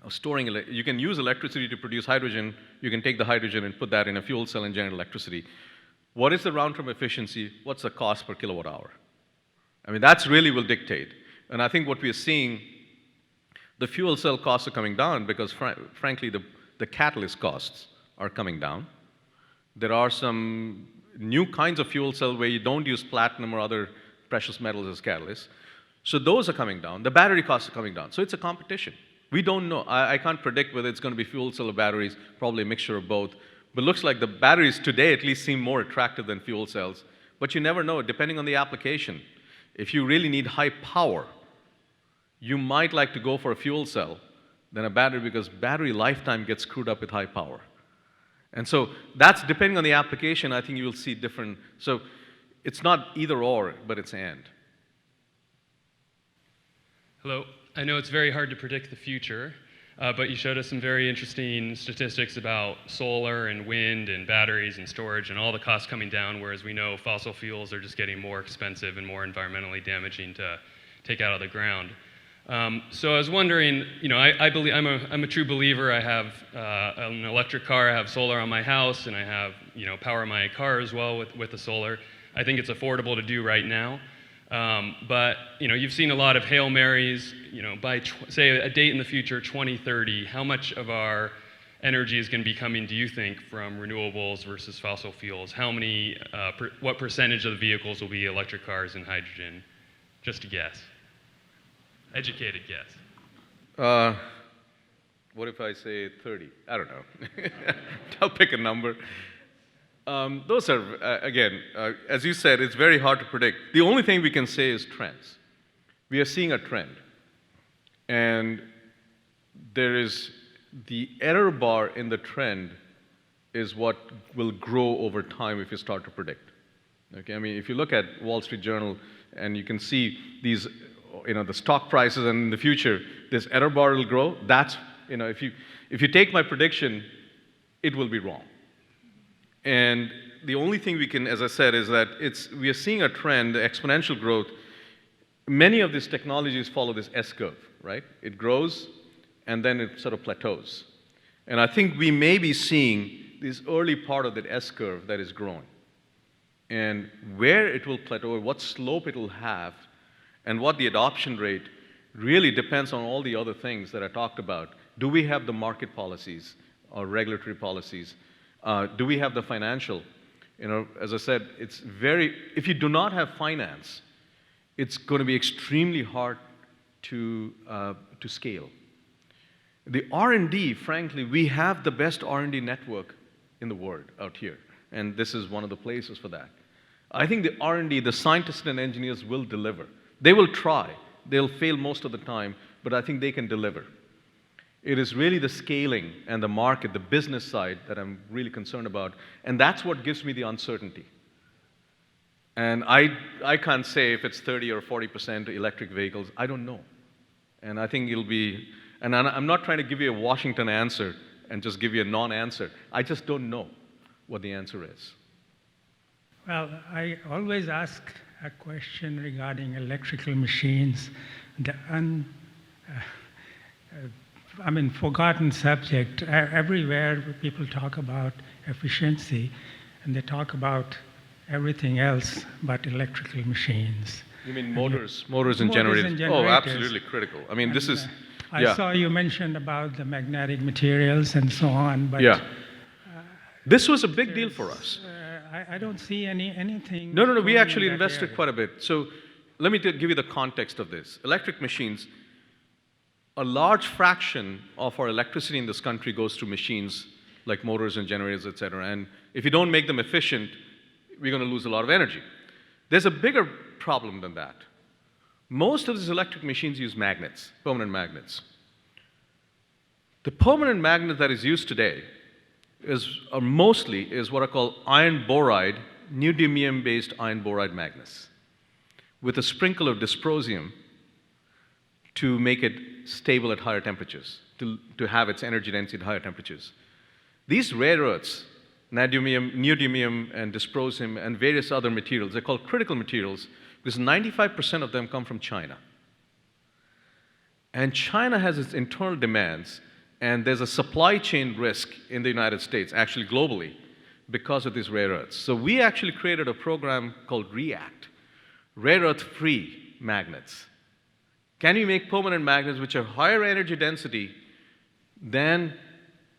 of storing. You can use electricity to produce hydrogen. You can take the hydrogen and put that in a fuel cell and generate electricity. What is the round-trip efficiency? What's the cost per kilowatt hour? I mean, that's really will dictate. And I think what we are seeing, the fuel cell costs are coming down because, frankly, the catalyst costs are coming down. There are some new kinds of fuel cell where you don't use platinum or other precious metals as catalysts. So those are coming down. The battery costs are coming down. So it's a competition. We don't know. I can't predict whether it's going to be fuel cell or batteries, probably a mixture of both. But it looks like the batteries today at least seem more attractive than fuel cells. But you never know, depending on the application. If you really need high power, you might like to go for a fuel cell than a battery because battery lifetime gets screwed up with high power. And so that's depending on the application, I think you will see different. So it's not either or, but it's and. Hello. I know it's very hard to predict the future, but you showed us some very interesting statistics about solar and wind and batteries and storage and all the costs coming down, whereas we know fossil fuels are just getting more expensive and more environmentally damaging to take out of the ground. So I was wondering, you know, I believe I'm a true believer. I have an electric car. I have solar on my house, and I have, you know, power my car as well with the solar. I think it's affordable to do right now. But you know, you've seen a lot of Hail Marys. You know, by say a date in the future, 2030, how much of our energy is going to be coming, do you think, from renewables versus fossil fuels? How many, what percentage of the vehicles will be electric cars and hydrogen? Just a guess. Educated guess. What if I say 30? I don't know. I'll pick a number. Those are, again, as you said, it's very hard to predict. The only thing we can say is trends. We are seeing a trend. And there is the error bar in the trend is what will grow over time if you start to predict. Okay, I mean, if you look at Wall Street Journal and you can see these, you know, the stock prices, and in the future, this error bar will grow. That's, you know, if you take my prediction, it will be wrong. And the only thing we can, as I said, is that we are seeing a trend, exponential growth. Many of these technologies follow this S-curve, right? It grows, and then it sort of plateaus. And I think we may be seeing this early part of that S-curve that is growing. And where it will plateau, what slope it will have, and what the adoption rate really depends on all the other things that I talked about. Do we have the market policies or regulatory policies? Do we have the financial? You know, as I said, if you do not have finance, it's going to be extremely hard to scale. The R&D, frankly, we have the best R&D network in the world out here, and this is one of the places for that. I think the R&D, the scientists and engineers will deliver. They will try. They'll fail most of the time, but I think they can deliver. It is really the scaling and the market, the business side that I'm really concerned about, and that's what gives me the uncertainty. And I can't say if it's 30 or 40% electric vehicles. I don't know. And I think it'll be, and I'm not trying to give you a Washington answer and just give you a non-answer. I just don't know what the answer is. Well, I always ask a question regarding electrical machines. The forgotten subject. Everywhere people talk about efficiency, and they talk about everything else but electrical machines. You mean motors and generators? Oh, absolutely critical. I mean, this is, I saw you mentioned about the magnetic materials and so on, but yeah. This was a big deal for us. I don't see anything. No. We actually invested quite a bit. So let me give you the context of this. Electric machines, a large fraction of our electricity in this country goes to machines like motors and generators, et cetera. And if you don't make them efficient, we're going to lose a lot of energy. There's a bigger problem than that. Most of these electric machines use magnets, permanent magnets. The permanent magnet that is used today mostly is what are called iron boride, neodymium-based iron boride magnets, with a sprinkle of dysprosium to make it stable at higher temperatures, to have its energy density at higher temperatures. These rare earths, neodymium and dysprosium and various other materials, they're called critical materials because 95% of them come from China. And China has its internal demands, and there's a supply chain risk in the United States, actually globally, because of these rare earths. So we actually created a program called REACT, rare earth-free magnets. Can you make permanent magnets which are higher energy density than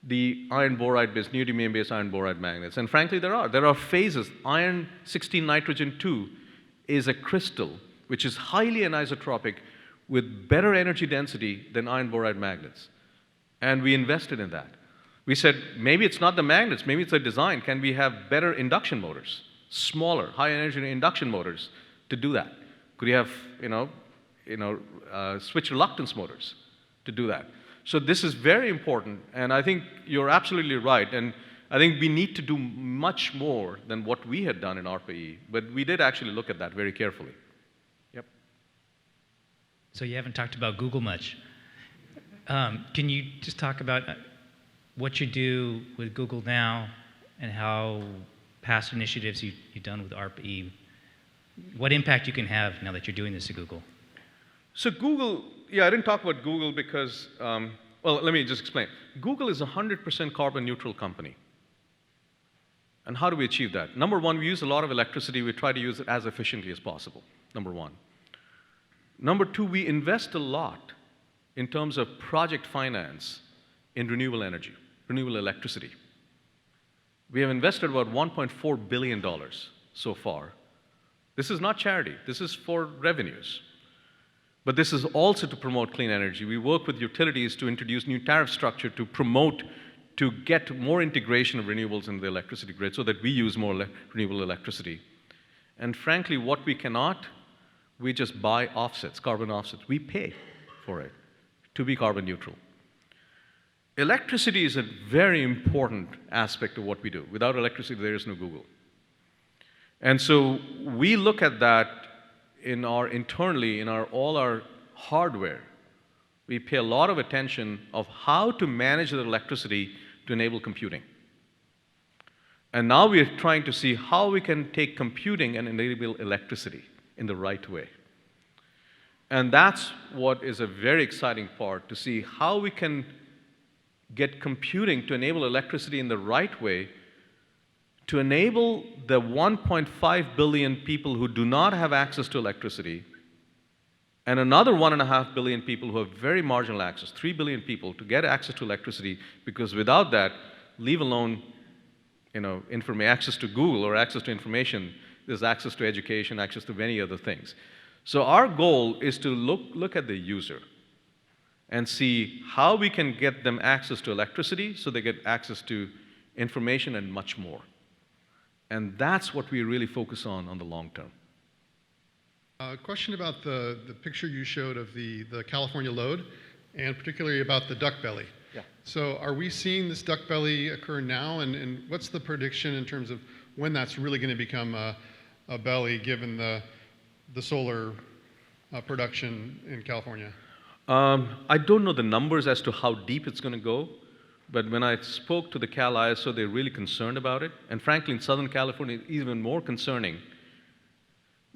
the iron boride-based, neodymium-based iron boride magnets? And frankly, there are. There are phases. Iron 16 nitrogen 2 is a crystal which is highly anisotropic with better energy density than iron boride magnets. And we invested in that. We said, maybe it's not the magnets, maybe it's the design. Can we have better induction motors, smaller, high energy induction motors to do that? Could we have, switch reluctance motors to do that? So this is very important, and I think you're absolutely right. And I think we need to do much more than what we had done in RPE, but we did actually look at that very carefully. Yep. So you haven't talked about Google much. Can you just talk about what you do with Google now and how past initiatives you've done with ARPA-E, what impact you can have now that you're doing this at Google? So Google, yeah, I didn't talk about Google because, well, let me just explain. Google is a 100% carbon neutral company. And how do we achieve that? Number one, we use a lot of electricity. We try to use it as efficiently as possible, number one. Number two, we invest a lot in terms of project finance in renewable energy, renewable electricity. We have invested about $1.4 billion so far. This is not charity. This is for revenues. But this is also to promote clean energy. We work with utilities to introduce new tariff structure to promote, to get more integration of renewables in the electricity grid so that we use more renewable electricity. And frankly, what we cannot, we just buy offsets, carbon offsets. We pay for it to be carbon neutral. Electricity is a very important aspect of what we do. Without electricity, there is no Google. And so we look at that in internally in all our hardware. We pay a lot of attention of how to manage the electricity to enable computing. And now we are trying to see how we can take computing and enable electricity in the right way. And that's what is a very exciting part, to see how we can get computing to enable electricity in the right way, to enable the 1.5 billion people who do not have access to electricity, and another 1.5 billion people who have very marginal access, 3 billion people, to get access to electricity, because without that, leave alone access to Google or access to information, there's access to education, access to many other things. So our goal is to look at the user and see how we can get them access to electricity so they get access to information and much more. And that's what we really focus on the long term. A question about the picture you showed of the California load, and particularly about the duck belly. Yeah. So are we seeing this duck belly occur now, and what's the prediction in terms of when that's really going to become a belly, given the solar production in California? I don't know the numbers as to how deep it's going to go, but when I spoke to the Cal ISO, they're really concerned about it. And frankly, in Southern California, it's even more concerning,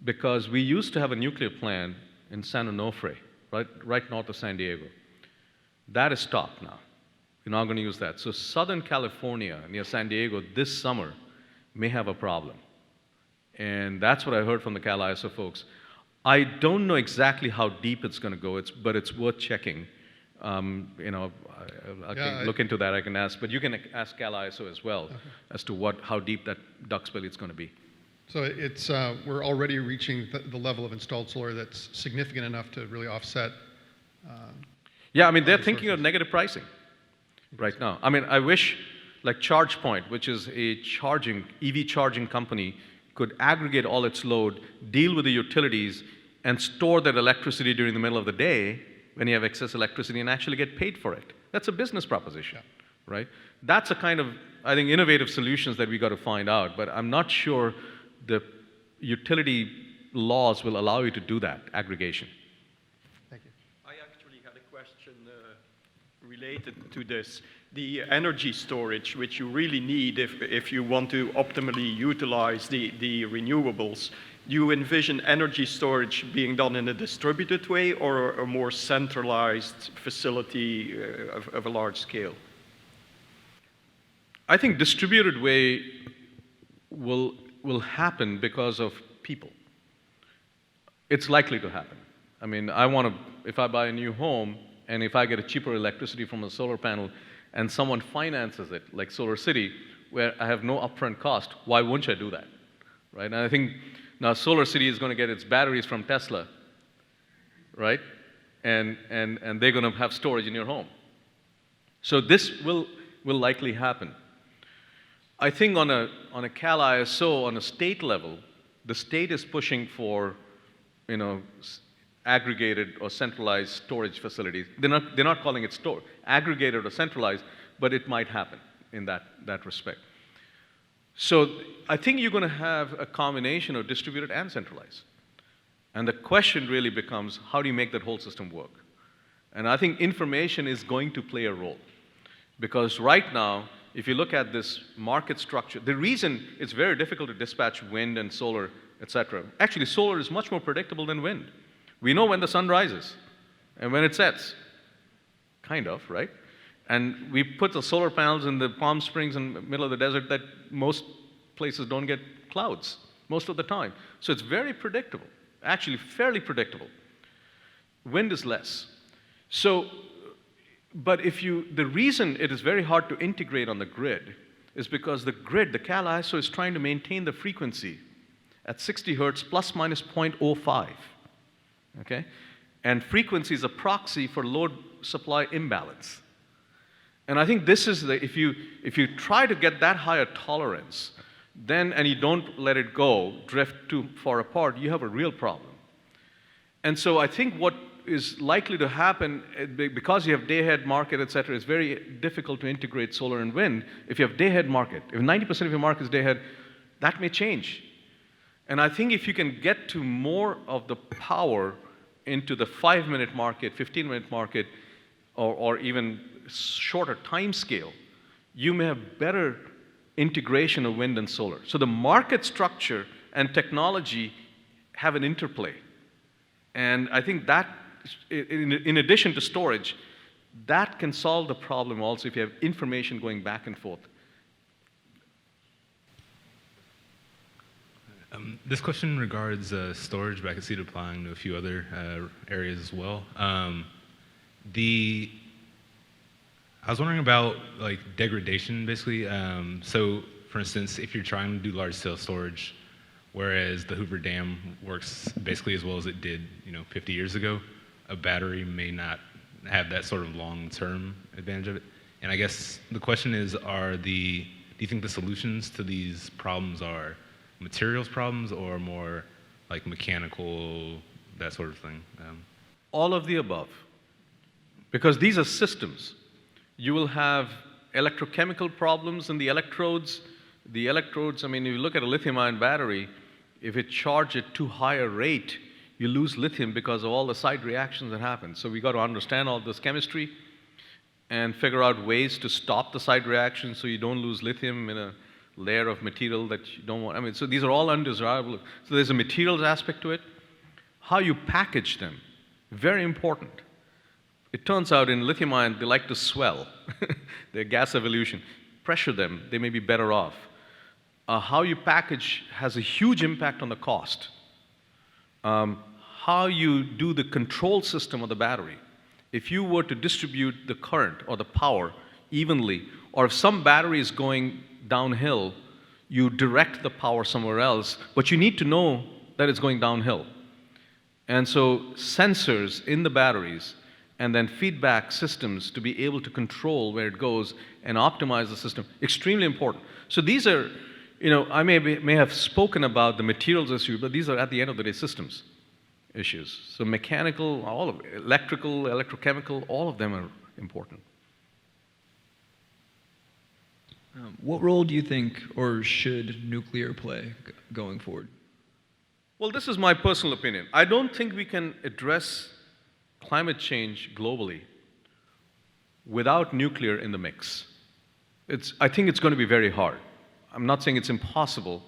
because we used to have a nuclear plant in San Onofre, right north of San Diego. That is stopped now. We're not going to use that. So Southern California, near San Diego, this summer may have a problem. And that's what I heard from the Cal ISO folks. I don't know exactly how deep it's going to go, but it's worth checking. I can look into that, I can ask, but you can ask Cal ISO as well, okay, as to how deep that duck's belly is going to be. So it's we're already reaching the level of installed solar that's significant enough to really offset. Yeah, I mean, they're thinking of negative pricing right now. I mean, I wish, like ChargePoint, which is a EV charging company, could aggregate all its load, deal with the utilities, and store that electricity during the middle of the day when you have excess electricity and actually get paid for it. That's a business proposition, right? That's a kind of, I think, innovative solutions that we got to find out, but I'm not sure the utility laws will allow you to do that aggregation. Thank you. I actually had a question related to this. The energy storage, which you really need if you want to optimally utilize the renewables, you envision energy storage being done in a distributed way or a more centralized facility of a large scale? I think distributed way will happen because of people. It's likely to happen. I mean, if I buy a new home and if I get a cheaper electricity from a solar panel and someone finances it, like Solar City, where I have no upfront cost, why wouldn't I do that, right? And I think now Solar City is going to get its batteries from Tesla, right? And they're going to have storage in your home. So this will likely happen. I think on a Cal ISO, on a state level, the state is pushing for, aggregated or centralized storage facilities. They're not calling it aggregated or centralized, but it might happen in that respect. So I think you're going to have a combination of distributed and centralized. And the question really becomes, how do you make that whole system work? And I think information is going to play a role. Because right now, if you look at this market structure, the reason it's very difficult to dispatch wind and solar, et cetera, actually solar is much more predictable than wind. We know when the sun rises and when it sets, kind of, right? And we put the solar panels in the Palm Springs in the middle of the desert that most places don't get clouds most of the time. So it's very predictable, actually fairly predictable. Wind is less. So, but the reason it is very hard to integrate on the grid is because the grid, the Cal ISO, is trying to maintain the frequency at 60 hertz plus minus 0.05, okay? And frequency is a proxy for load supply imbalance. And I think this is if you try to get that higher tolerance, and you don't let it go, drift too far apart, you have a real problem. And so I think what is likely to happen, because you have day-ahead market, et cetera, it's very difficult to integrate solar and wind. If you have day-ahead market, if 90% of your market is day-ahead, that may change. And I think if you can get to more of the power into the 5-minute market, 15-minute market, or even shorter time scale, you may have better integration of wind and solar. So the market structure and technology have an interplay. And I think that, in addition to storage, that can solve the problem also if you have information going back and forth. This question regards storage, but I can see it applying to a few other areas as well. I was wondering about like degradation, basically. So, for instance, if you're trying to do large-scale storage, whereas the Hoover Dam works basically as well as it did, 50 years ago, a battery may not have that sort of long-term advantage of it. And I guess the question is, do you think the solutions to these problems are materials problems or more like mechanical, that sort of thing? All of the above. Because these are systems. You will have electrochemical problems in the electrodes. The electrodes, I mean, if you look at a lithium-ion battery, if it charged at too high a rate, you lose lithium because of all the side reactions that happen. So we got to understand all this chemistry and figure out ways to stop the side reactions so you don't lose lithium in a layer of material that you don't want. I mean, so these are all undesirable. So there's a materials aspect to it. How you package them, very important. It turns out in lithium-ion, they like to swell. They're gas evolution. Pressure them, they may be better off. How you package has a huge impact on the cost. How you do the control system of the battery. If you were to distribute the current or the power evenly, or if some battery is going downhill, you direct the power somewhere else, but you need to know that it's going downhill. And so sensors in the batteries and then feedback systems to be able to control where it goes and optimize the system, extremely important. So these are, I may have spoken about the materials issue, but these are at the end of the day systems issues. So mechanical, all of it, electrical, electrochemical, all of them are important. What role do you think, or should nuclear play going forward? Well, this is my personal opinion. I don't think we can address climate change globally without nuclear in the mix. I think it's going to be very hard. I'm not saying it's impossible.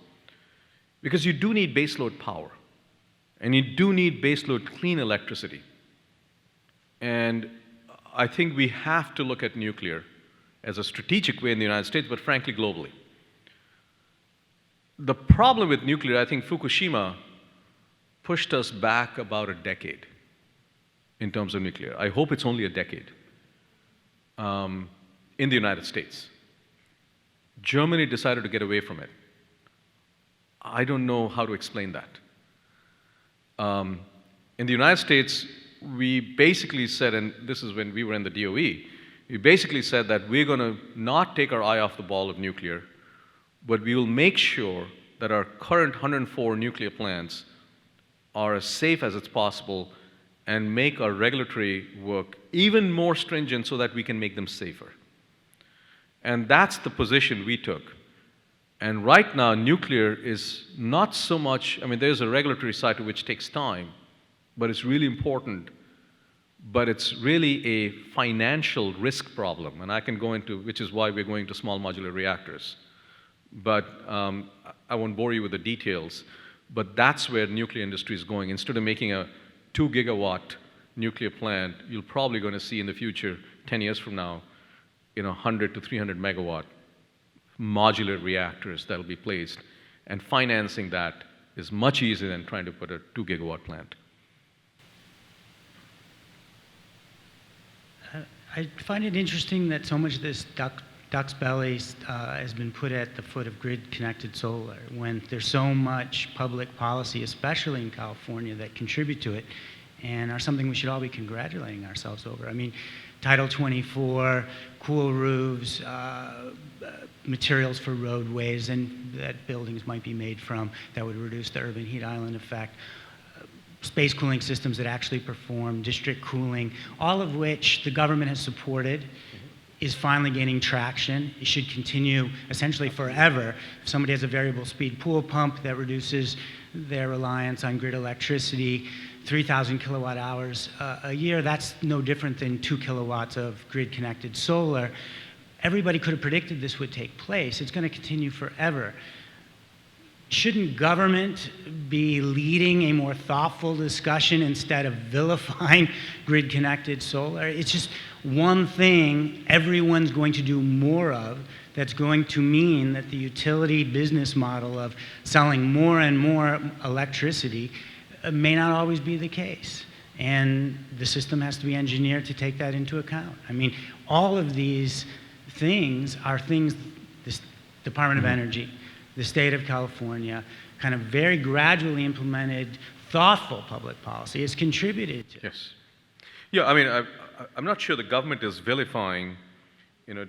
Because you do need baseload power, and you do need baseload clean electricity. And I think we have to look at nuclear as a strategic way in the United States, but frankly, globally. The problem with nuclear, I think Fukushima pushed us back about a decade in terms of nuclear. I hope it's only a decade in the United States. Germany decided to get away from it. I don't know how to explain that. In the United States, we basically said, and this is when we were in the DOE, we basically said that we're going to not take our eye off the ball of nuclear, but we will make sure that our current 104 nuclear plants are as safe as it's possible and make our regulatory work even more stringent so that we can make them safer. And that's the position we took. And right now, nuclear is not so much, I mean, there's a regulatory side to which takes time, but it's really important. But it's really a financial risk problem, and I can go into, which is why we're going to small modular reactors. But I won't bore you with the details, but that's where the nuclear industry is going. Instead of making a 2 gigawatt nuclear plant, you're probably going to see in the future, 10 years from now, 100 to 300 megawatt modular reactors that'll be placed. And financing that is much easier than trying to put a 2 gigawatt plant. I find it interesting that so much of this duck's belly has been put at the foot of grid-connected solar, when there's so much public policy, especially in California, that contribute to it and are something we should all be congratulating ourselves over. I mean, Title 24, cool roofs, materials for roadways and that buildings might be made from that would reduce the urban heat island effect. Space cooling systems that actually perform, district cooling, all of which the government has supported, is finally gaining traction. It should continue essentially forever. If somebody has a variable speed pool pump that reduces their reliance on grid electricity, 3,000 kilowatt hours a year, that's no different than 2 kilowatts of grid connected solar. Everybody could have predicted this would take place. It's going to continue forever. Shouldn't government be leading a more thoughtful discussion instead of vilifying grid-connected solar? It's just one thing everyone's going to do more of that's going to mean that the utility business model of selling more and more electricity may not always be the case. And the system has to be engineered to take that into account. I mean, all of these things are things the Department of Energy, the state of California, kind of very gradually implemented, thoughtful public policy has contributed to. Yes. Yeah, I mean, I'm not sure the government is vilifying,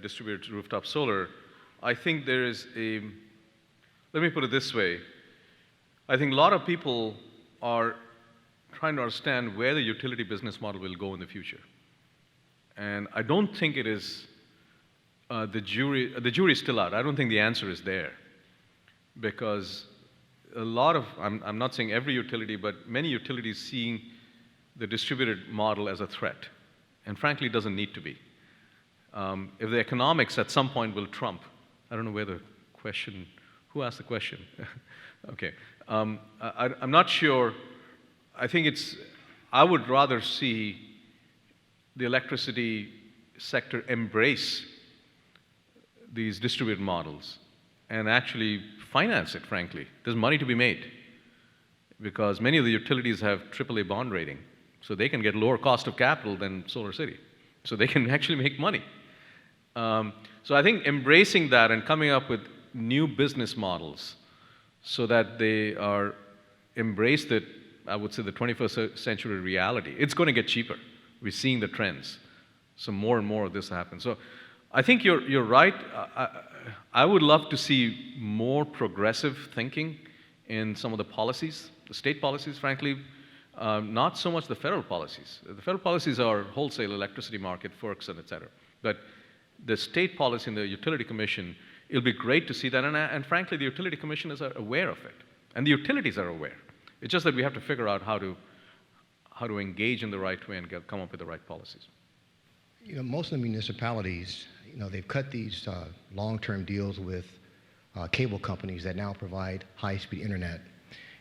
distributed rooftop solar. I think there is let me put it this way. I think a lot of people are trying to understand where the utility business model will go in the future. And I don't think it is, the jury is still out. I don't think the answer is there. Because a lot of, I'm not saying every utility, but many utilities seeing the distributed model as a threat. And frankly, it doesn't need to be. If the economics at some point will trump, I don't know where the question, who asked the question? Okay. I'm not sure. I think I would rather see the electricity sector embrace these distributed models and actually finance it, frankly. There's money to be made because many of the utilities have AAA bond rating, so they can get lower cost of capital than Solar City. So they can actually make money. So I think embracing that and coming up with new business models so that they embrace the, I would say, the 21st century reality. It's going to get cheaper. We're seeing the trends. So more and more of this happens. So I think you're right. I would love to see more progressive thinking in some of the policies, the state policies, frankly, not so much the federal policies. The federal policies are wholesale electricity market, FERCs, and et cetera. But the state policy and the utility commission, it'll be great to see that. And frankly, the utility commissioners are aware of it. And the utilities are aware. It's just that we have to figure out how to engage in the right way and come up with the right policies. Most of the municipalities, they've cut these long-term deals with cable companies that now provide high-speed internet.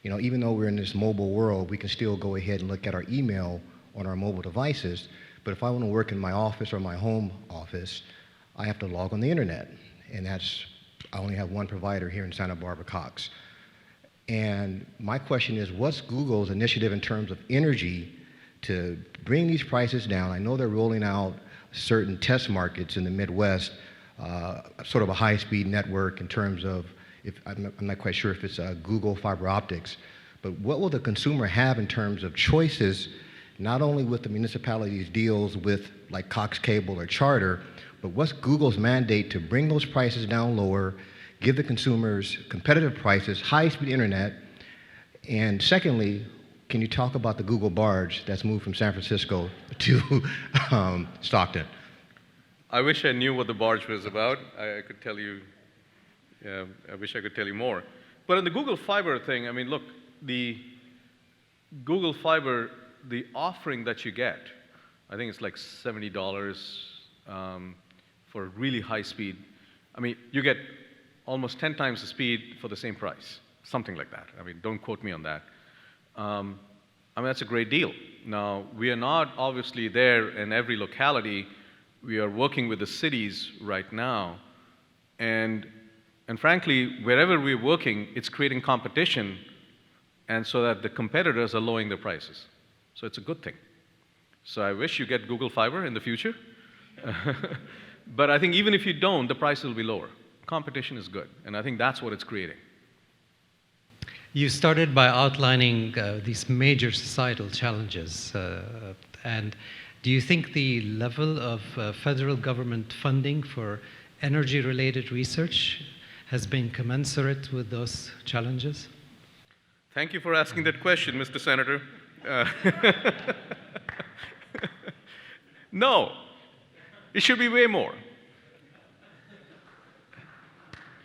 You know, even though we're in this mobile world, we can still go ahead and look at our email on our mobile devices. But if I want to work in my office or my home office, I have to log on the internet. And I only have one provider here in Santa Barbara, Cox. And my question is, what's Google's initiative in terms of energy to bring these prices down? I know they're rolling out certain test markets in the Midwest, sort of a high-speed network in terms of, I'm not quite sure if it's Google fiber optics, but what will the consumer have in terms of choices, not only with the municipalities' deals with like Cox Cable or Charter, but what's Google's mandate to bring those prices down lower, give the consumers competitive prices, high-speed internet, and secondly, can you talk about the Google barge that's moved from San Francisco to Stockton? I wish I knew what the barge was about. I could tell you, I wish I could tell you more. But on the Google Fiber thing, I mean, look, the Google Fiber, the offering that you get, I think it's like $70 for really high speed. I mean, you get almost 10 times the speed for the same price, something like that. I mean, don't quote me on that. I mean, that's a great deal. Now, we are not obviously there in every locality. We are working with the cities right now. And frankly, wherever we're working, it's creating competition, and so that the competitors are lowering their prices. So it's a good thing. So I wish you get Google Fiber in the future. But I think even if you don't, the price will be lower. Competition is good, and I think that's what it's creating. You started by outlining these major societal challenges. And do you think the level of federal government funding for energy-related research has been commensurate with those challenges? Thank you for asking that question, Mr. Senator. No, it should be way more.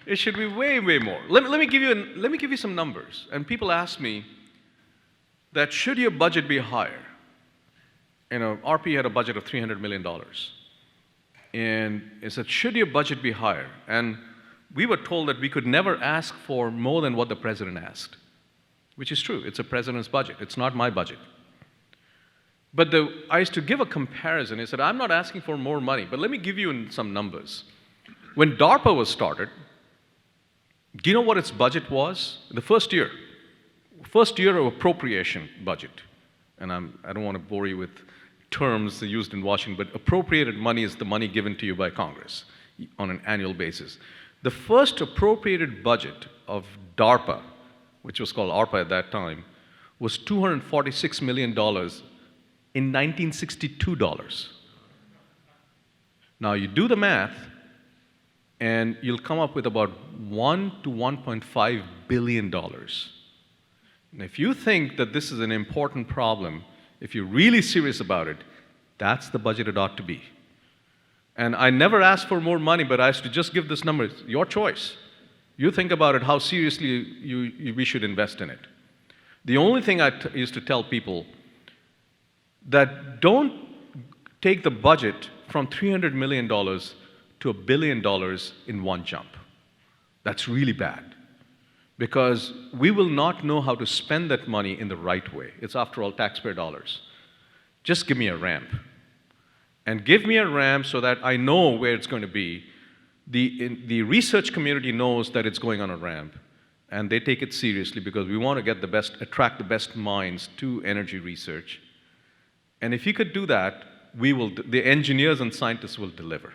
It should be way, way more. Let me give you some numbers. And people ask me that should your budget be higher? You know, RP had a budget of $300 million. And it said, should your budget be higher? And we were told that we could never ask for more than what the president asked, which is true. It's a president's budget. It's not my budget. But I used to give a comparison. I said, I'm not asking for more money, but let me give you some numbers. When DARPA was started, do you know what its budget was? The first year of appropriation budget, and I don't want to bore you with terms used in Washington, but appropriated money is the money given to you by Congress on an annual basis. The first appropriated budget of DARPA, which was called ARPA at that time, was $246 million in 1962 dollars. Now you do the math, and you'll come up with about $1 to $1.5 billion. And if you think that this is an important problem, if you're really serious about it, that's the budget it ought to be. And I never asked for more money, but I used to just give this number. It's your choice. You think about it, how seriously we should invest in it. The only thing I used to tell people that don't take the budget from $300 million to $1 billion in one jump. That's really bad, because we will not know how to spend that money in the right way. It's, after all, taxpayer dollars. Just give me a ramp. And give me a ramp so that I know where it's going to be. The research community knows that it's going on a ramp, and they take it seriously, because we want to get attract the best minds to energy research. And if you could do that, the engineers and scientists will deliver.